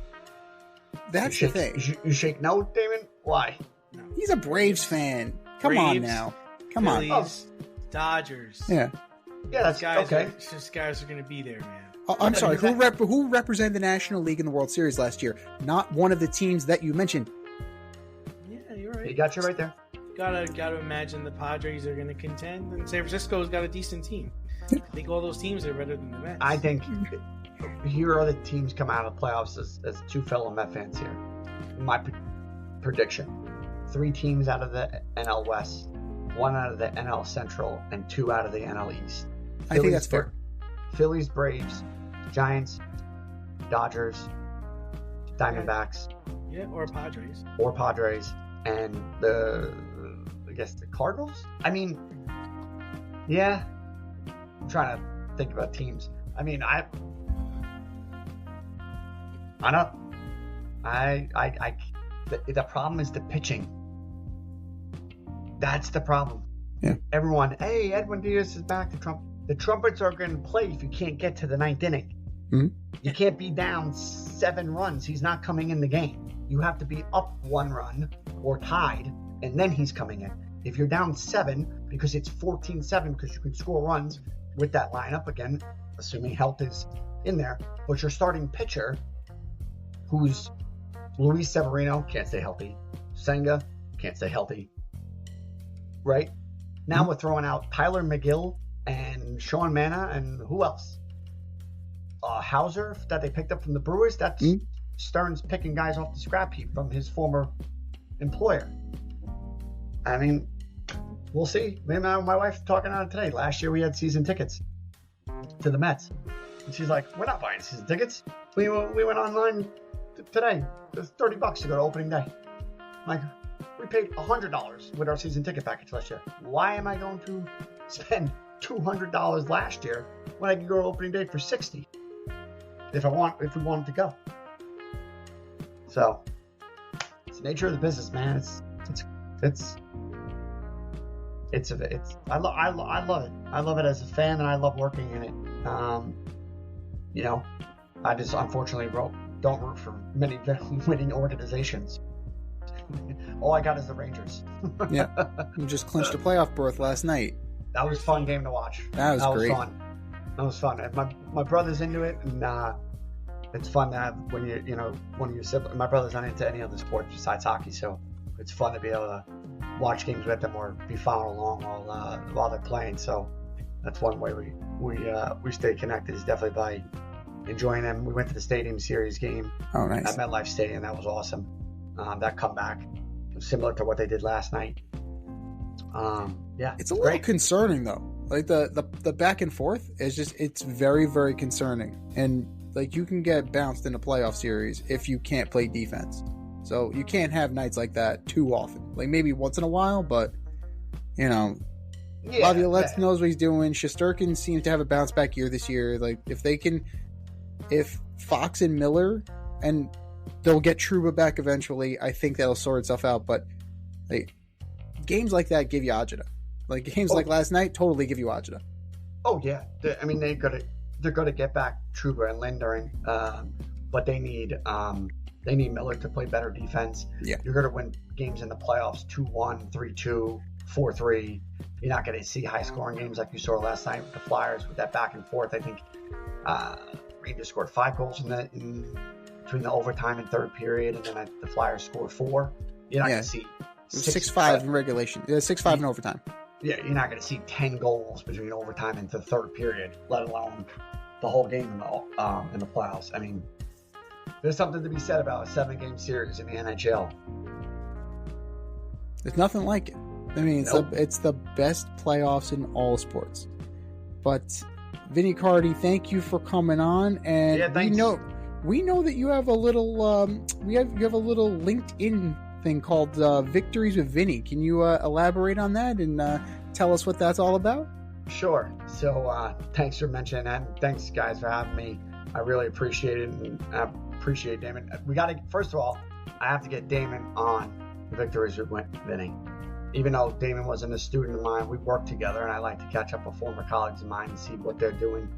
that's the thing. You shake no, Damon? Why? No. He's a Braves fan. Come on now. Come Phillies, on. Dodgers. Yeah. Yeah, that's okay. These guys are going to be there, man. Oh, I'm sorry. Who represented the National League in the World Series last year? Not one of the teams that you mentioned. Yeah, you're right. He got you right there. Gotta imagine the Padres are going to contend, and San Francisco's got a decent team. I think all those teams are better than the Mets. I think here are the teams come out of the playoffs as two fellow Met fans here. My prediction: 3 teams out of the NL West, 1 out of the NL Central, and 2 out of the NL East. I think that's fair. Phillies, Braves, Giants, Dodgers, Diamondbacks. Yeah, or Padres. And the Cardinals? Yeah. I'm trying to think about teams. The problem is the pitching. That's the problem. Yeah. Everyone, hey, Edwin Diaz is back to Trump. the trumpets are going to play if you can't get to the ninth inning. Mm-hmm. You can't be down 7 runs. He's not coming in the game. You have to be up 1 run or tied, and then he's coming in. If you're down 7, because it's 14-7, because you can score runs with that lineup, again, assuming health is in there, but your starting pitcher, who's Luis Severino, can't stay healthy. Senga, can't stay healthy. Right? Now we're throwing out Tyler McGill and Sean Manna, and who else? Hauser, that they picked up from the Brewers. That's Stearns picking guys off the scrap heap from his former employer. I mean, we'll see. Me and my wife talking on it today. Last year we had season tickets to the Mets. And she's like, we're not buying season tickets. We went online today. It was $30 to go to opening day. I'm like, we paid $100 with our season ticket package last year. Why am I going to spend $200 last year when I can go to opening day for $60 if we wanted to go? So it's the nature of the business, man. I love it. I love it as a fan, and I love working in it. I just unfortunately don't root for many winning organizations. All I got is the Rangers. Yeah, you just clinched a playoff berth last night. That was a fun game to watch. That was great. Fun. That was fun. And my brother's into it, and it's fun to have when one of your siblings. My brother's not into any other sport besides hockey, so it's fun to be able to watch games with them or be following along while they're playing. So that's one way we stay connected, is definitely by enjoying them. We went to the Stadium Series game at MetLife Stadium. That was awesome. That comeback was similar to what they did last night. It's a little concerning though. Like the back and forth is it's very, very concerning. And like, you can get bounced in a playoff series if you can't play defense. So you can't have nights like that too often. Like, maybe once in a while, but Laviolette knows what he's doing. Shesterkin seems to have a bounce back year this year. Like, if Fox and Miller, and they'll get Trouba back eventually, I think that'll sort itself out. But like, games like that give you agita. Like, games like last night totally give you agita. Oh yeah, they're gonna get back Trouba and Lindering, but they need Miller to play better defense. Yeah, you're gonna win games in the playoffs 2-1, 3-2, 4-3. You're not gonna see high scoring games like you saw last night with the Flyers with that back and forth. I think Rangers scored 5 goals in between the overtime and third period, and then the Flyers scored 4. You're not gonna see 6-5 in regulation. 6-5 in overtime. Yeah, you're not going to see 10 goals between overtime and the third period, let alone the whole game in the playoffs. I mean, there's something to be said about a 7-game series in the NHL. There's nothing like it. I mean, it's the best playoffs in all sports. But Vinny Accardi, thank you for coming on, and we know that you have a little you have a little LinkedIn thing called Victories with Vinny. Can you elaborate on that and tell us what that's all about? Sure. So thanks for mentioning that, and thanks guys for having me. I really appreciate it, and I appreciate Damon. First of all, I have to get Damon on Victories with Vinny. Even though Damon wasn't a student of mine, we worked together, and I like to catch up with former colleagues of mine and see what they're doing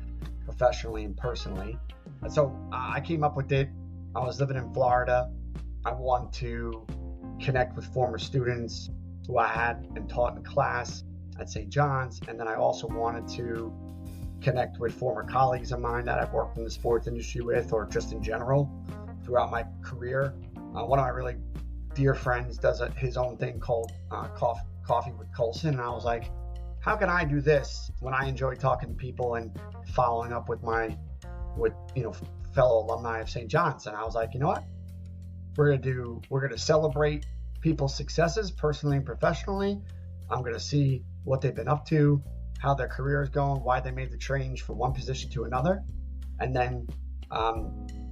professionally and personally. And so I came up with it. I was living in Florida. I want to connect with former students who I had and taught in class at St. John's, and then I also wanted to connect with former colleagues of mine that I've worked in the sports industry with, or just in general throughout my career. One of my really dear friends does his own thing called Coffee with Colson, and I was like, how can I do this when I enjoy talking to people and following up with fellow alumni of St. John's? And I was like, you know what? We're gonna celebrate people's successes personally and professionally. I'm gonna see what they've been up to, how their career is going, why they made the change from one position to another, and then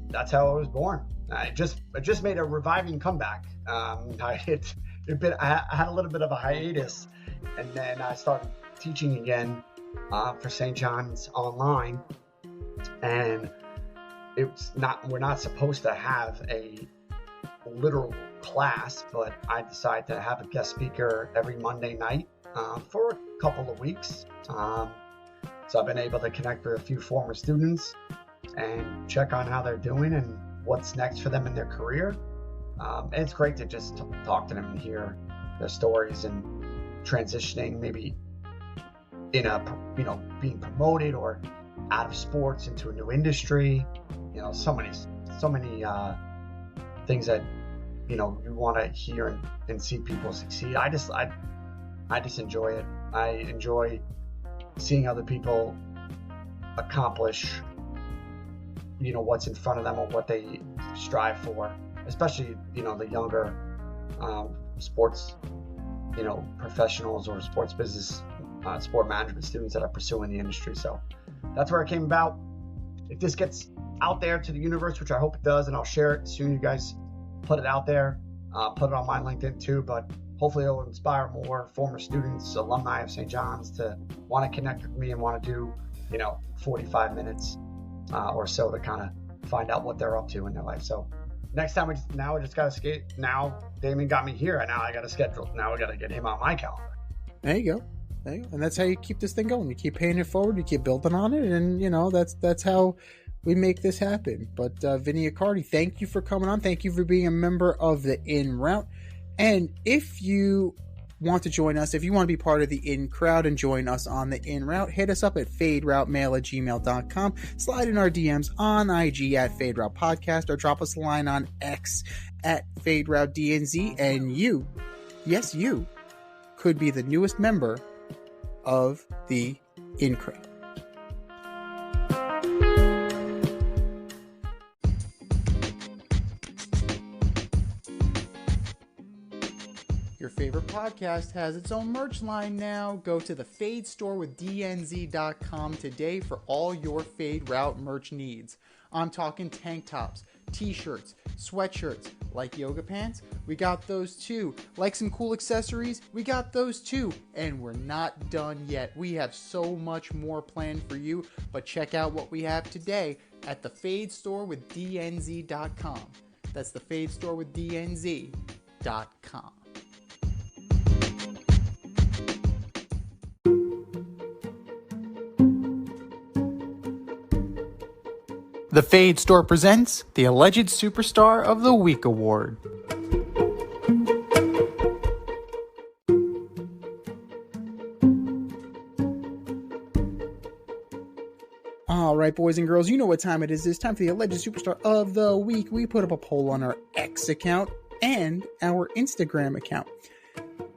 that's how I was born. I just made a reviving comeback. I had a little bit of a hiatus, and then I started teaching again for St. John's online, and we're not supposed to have a literal class, but I decided to have a guest speaker every Monday night for a couple of weeks. So I've been able to connect with a few former students and check on how they're doing and what's next for them in their career. And it's great to just talk to them and hear their stories and transitioning, maybe in being promoted or out of sports into a new industry. So many things that you want to hear and see people succeed. I just enjoy it. I enjoy seeing other people accomplish what's in front of them or what they strive for, especially the younger sports professionals or sports business sport management students that are pursuing the industry. So that's where it came about. If this gets out there to the universe, which I hope it does, and I'll share it soon, you guys put it out there, put it on my LinkedIn too, but hopefully it'll inspire more former students, alumni of St. John's to want to connect with me and want to do 45 minutes or so to kind of find out what they're up to in their life. So next time, I just got to skate. Now Damon got me here, and now I got to schedule. Now I got to get him on my calendar. There you go. And that's how you keep this thing going. You keep paying it forward, you keep building on it, and that's how we make this happen. But Vinny Accardi, thank you for coming on. Thank you for being a member of the In Route. And if you want to join us, if you want to be part of the In Crowd and join us on the In Route, hit us up at faderoutemail@gmail.com. Slide in our DMs on IG at Fade Route Podcast, or drop us a line on X at Fade Route DNZ. And you, yes, you could be the newest member of the In Crowd. Your favorite podcast has its own merch line now. Go to the Fade store with DNZ.com today for all your Fade Route merch needs. I'm talking tank tops, t-shirts, sweatshirts, like yoga pants, we got those too. Like some cool accessories, we got those too. And we're not done yet. We have so much more planned for you, but check out what we have today at the Fade store with DNZ.com. That's the Fade store with DNZ.com. The Fade Store presents the Alleged Superstar of the Week Award. All right, boys and girls, you know what time it is. It's time for the Alleged Superstar of the Week. We put up a poll on our X account and our Instagram account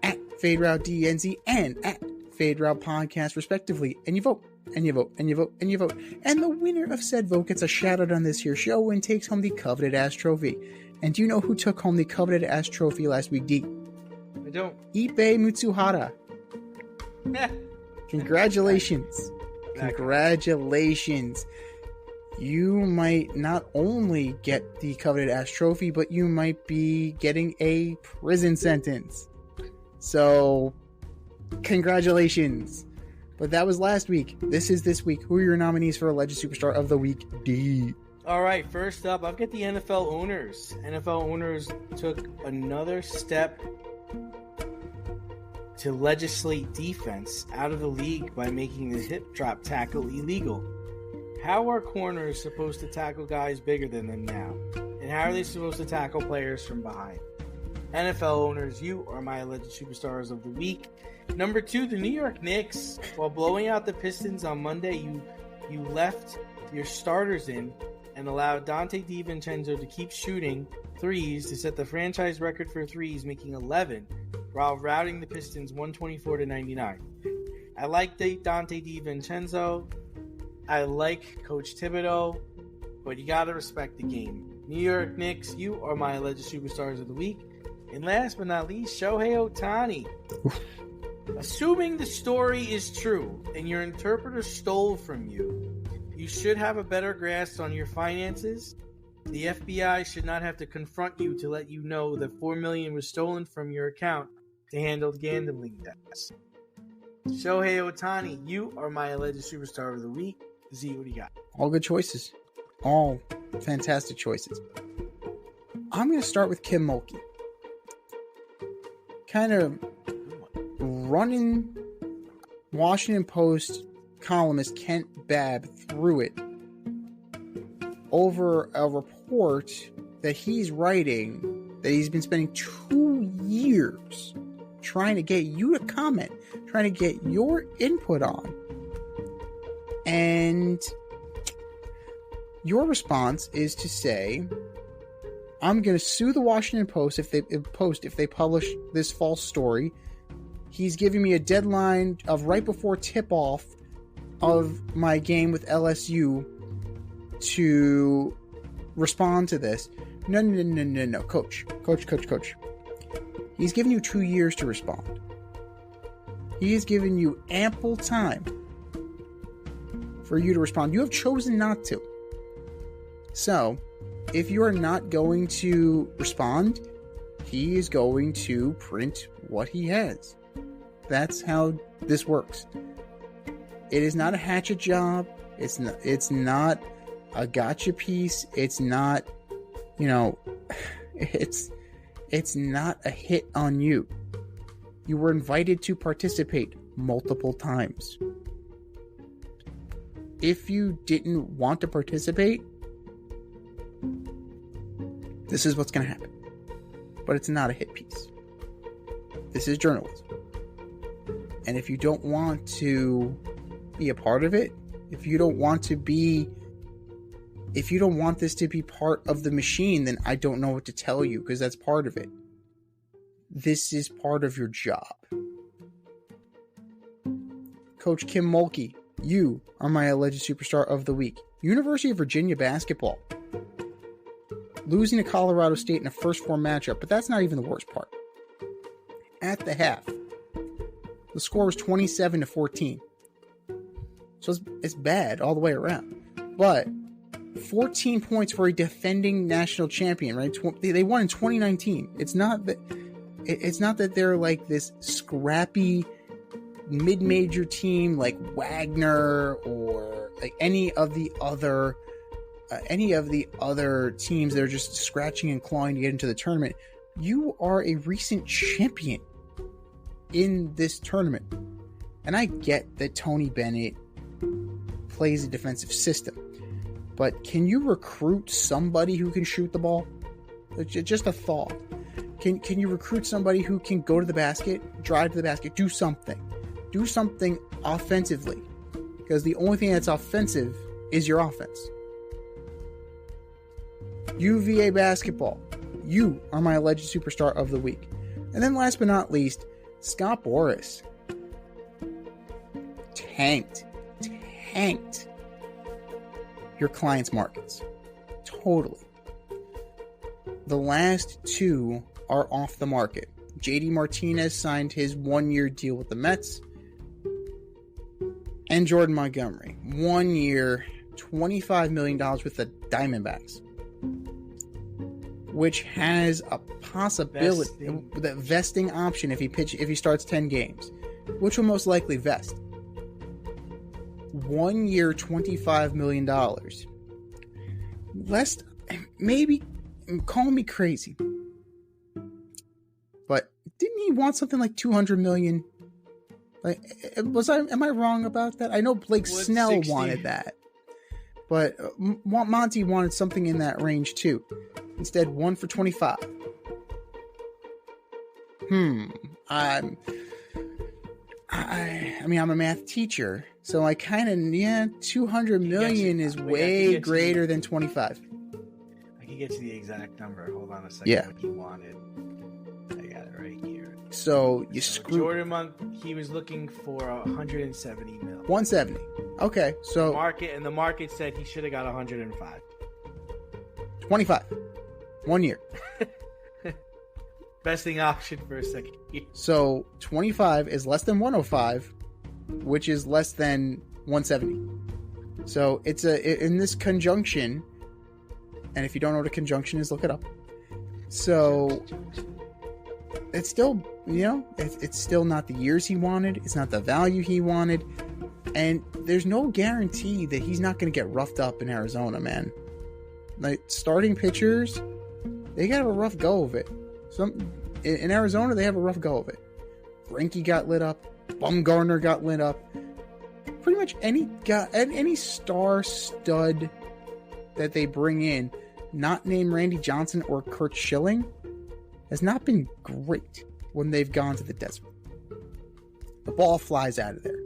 at Fade Route DNZ and at Fade Route Podcast, respectively. And you vote. And you vote, and you vote, and you vote. And the winner of said vote gets a shout out on this here show and takes home the coveted ass trophy. And do you know who took home the coveted ass trophy last week, D? I don't. Ippei Mitsuhara. Congratulations. Congratulations. You might not only get the coveted ass trophy, but you might be getting a prison sentence. So, congratulations. But that was last week. This is this week. Who are your nominees for Alleged Superstar of the Week, D? All right, first up, I've got the NFL owners. NFL owners took another step to legislate defense out of the league by making the hip drop tackle illegal. How are corners supposed to tackle guys bigger than them now? And how are they supposed to tackle players from behind? NFL owners, you are my Alleged Superstars of the Week. Number 2, the New York Knicks. While blowing out the Pistons on Monday, you left your starters in and allowed Dante DiVincenzo to keep shooting threes to set the franchise record for threes, making 11, while routing the Pistons 124-99. I like Dante DiVincenzo. I like Coach Thibodeau, but you gotta respect the game. New York Knicks, you are my Alleged Superstars of the Week. And last but not least, Shohei Ohtani. Assuming the story is true and your interpreter stole from you, you should have a better grasp on your finances. The FBI should not have to confront you to let you know that $4 million was stolen from your account to handle gambling debts. Shohei Ohtani, you are my Alleged Superstar of the Week. Z, what do you got? All good choices. All fantastic choices. I'm going to start with Kim Mulkey. Kind of running Washington Post columnist Kent Babb threw it over a report that he's writing that he's been spending 2 years trying to get you to comment, trying to get your input on. And your response is to say, I'm going to sue the Washington Post if they publish this false story. He's giving me a deadline of right before tip-off of my game with LSU to respond to this. No, coach. He's given you 2 years to respond. He has given you ample time for you to respond. You have chosen not to. So, if you are not going to respond, he is going to print what he has. That's how this works. It is not a hatchet job. It's not a gotcha piece. It's not, it's not a hit on you. You were invited to participate multiple times. If you didn't want to participate, this is what's going to happen. But it's not a hit piece. This is journalism. And if you don't want to be a part of it, if you don't want this to be part of the machine, then I don't know what to tell you, because that's part of it. This is part of your job. Coach Kim Mulkey, you are my alleged superstar of the week. University of Virginia basketball. Losing to Colorado State in a first four matchup, but that's not even the worst part. At the half, the score was 27-14. So it's bad all the way around. But 14 points for a defending national champion, right? They won in 2019. It's not that they're like this scrappy mid-major team like Wagner or like any of the other teams that are just scratching and clawing to get into the tournament. You are a recent champion in this tournament. And I get that Tony Bennett plays a defensive system, but can you recruit somebody who can shoot the ball? Just a thought. Can you recruit somebody who can go to the basket, drive to the basket, do something offensively? Because the only thing that's offensive is your offense. UVA basketball, you are my alleged superstar of the week. And then last but not least, Scott Boras tanked your clients' markets. Totally. The last two are off the market. JD Martinez signed his 1-year deal with the Mets. And Jordan Montgomery, 1 year, $25 million with the Diamondbacks, which has a possibility, the vesting option if he starts 10 games, which will most likely vest. 1 year, $25 million. Less, maybe, call me crazy, but didn't he want something like $200 million? Like, am I wrong about that? I know Blake Snell 60. wanted that, but Monty wanted something in that range too. Instead, 1 for 25. I'm a math teacher, so I kind of, 200 million is way greater than 25. I can get you the exact number. Hold on a second. Yeah. What he wanted. I got it right here. So you screw Jordan he was looking for 170 mil. 170. Okay, so The market said he should have got 105. 25. 1 year. Besting option for a second year. So 25 is less than 105, which is less than 170. So it's in this conjunction, and if you don't know what a conjunction is, look it up. So it's still, it's still not the years he wanted. It's not the value he wanted. And there's no guarantee that he's not going to get roughed up in Arizona, man. Like, starting pitchers, they got a rough go of it. In Arizona, they have a rough go of it. Greinke got lit up. Bumgarner got lit up. pretty much any guy, any star stud that they bring in, not named Randy Johnson or Kurt Schilling, has not been great when they've gone to the desert. The ball flies out of there.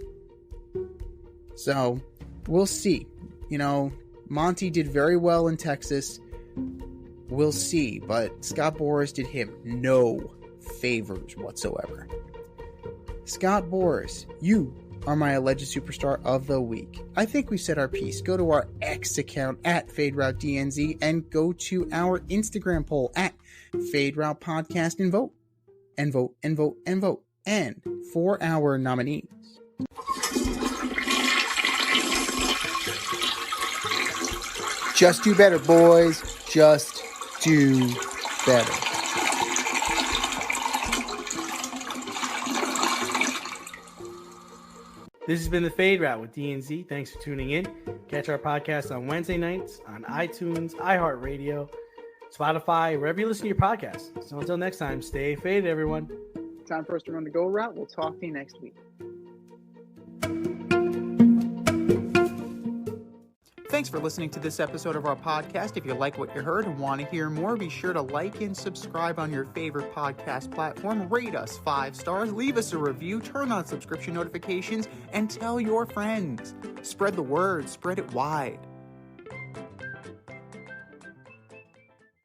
So, we'll see. You know, Monty did very well in Texas. We'll see. But Scott Boras did him no favors whatsoever. Scott Boras, you are my alleged superstar of the week. I think we said our piece. Go to our X account at FadeRouteDNZ and go to our Instagram poll at FadeRoute Podcast and vote. And vote, and vote, and vote. And for our nominees, just do better, boys. Just do better. This has been the Fade Route with DNZ. Thanks for tuning in. Catch our podcast on Wednesday nights on iTunes, iHeartRadio, Spotify, wherever you listen to your podcasts. So until next time, stay faded, everyone. Time for us to run the go route. We'll talk to you next week. Thanks for listening to this episode of our podcast. If you like what you heard and want to hear more, be sure to like and subscribe on your favorite podcast platform. Rate us 5 stars, leave us a review, turn on subscription notifications, and tell your friends. Spread the word, spread it wide.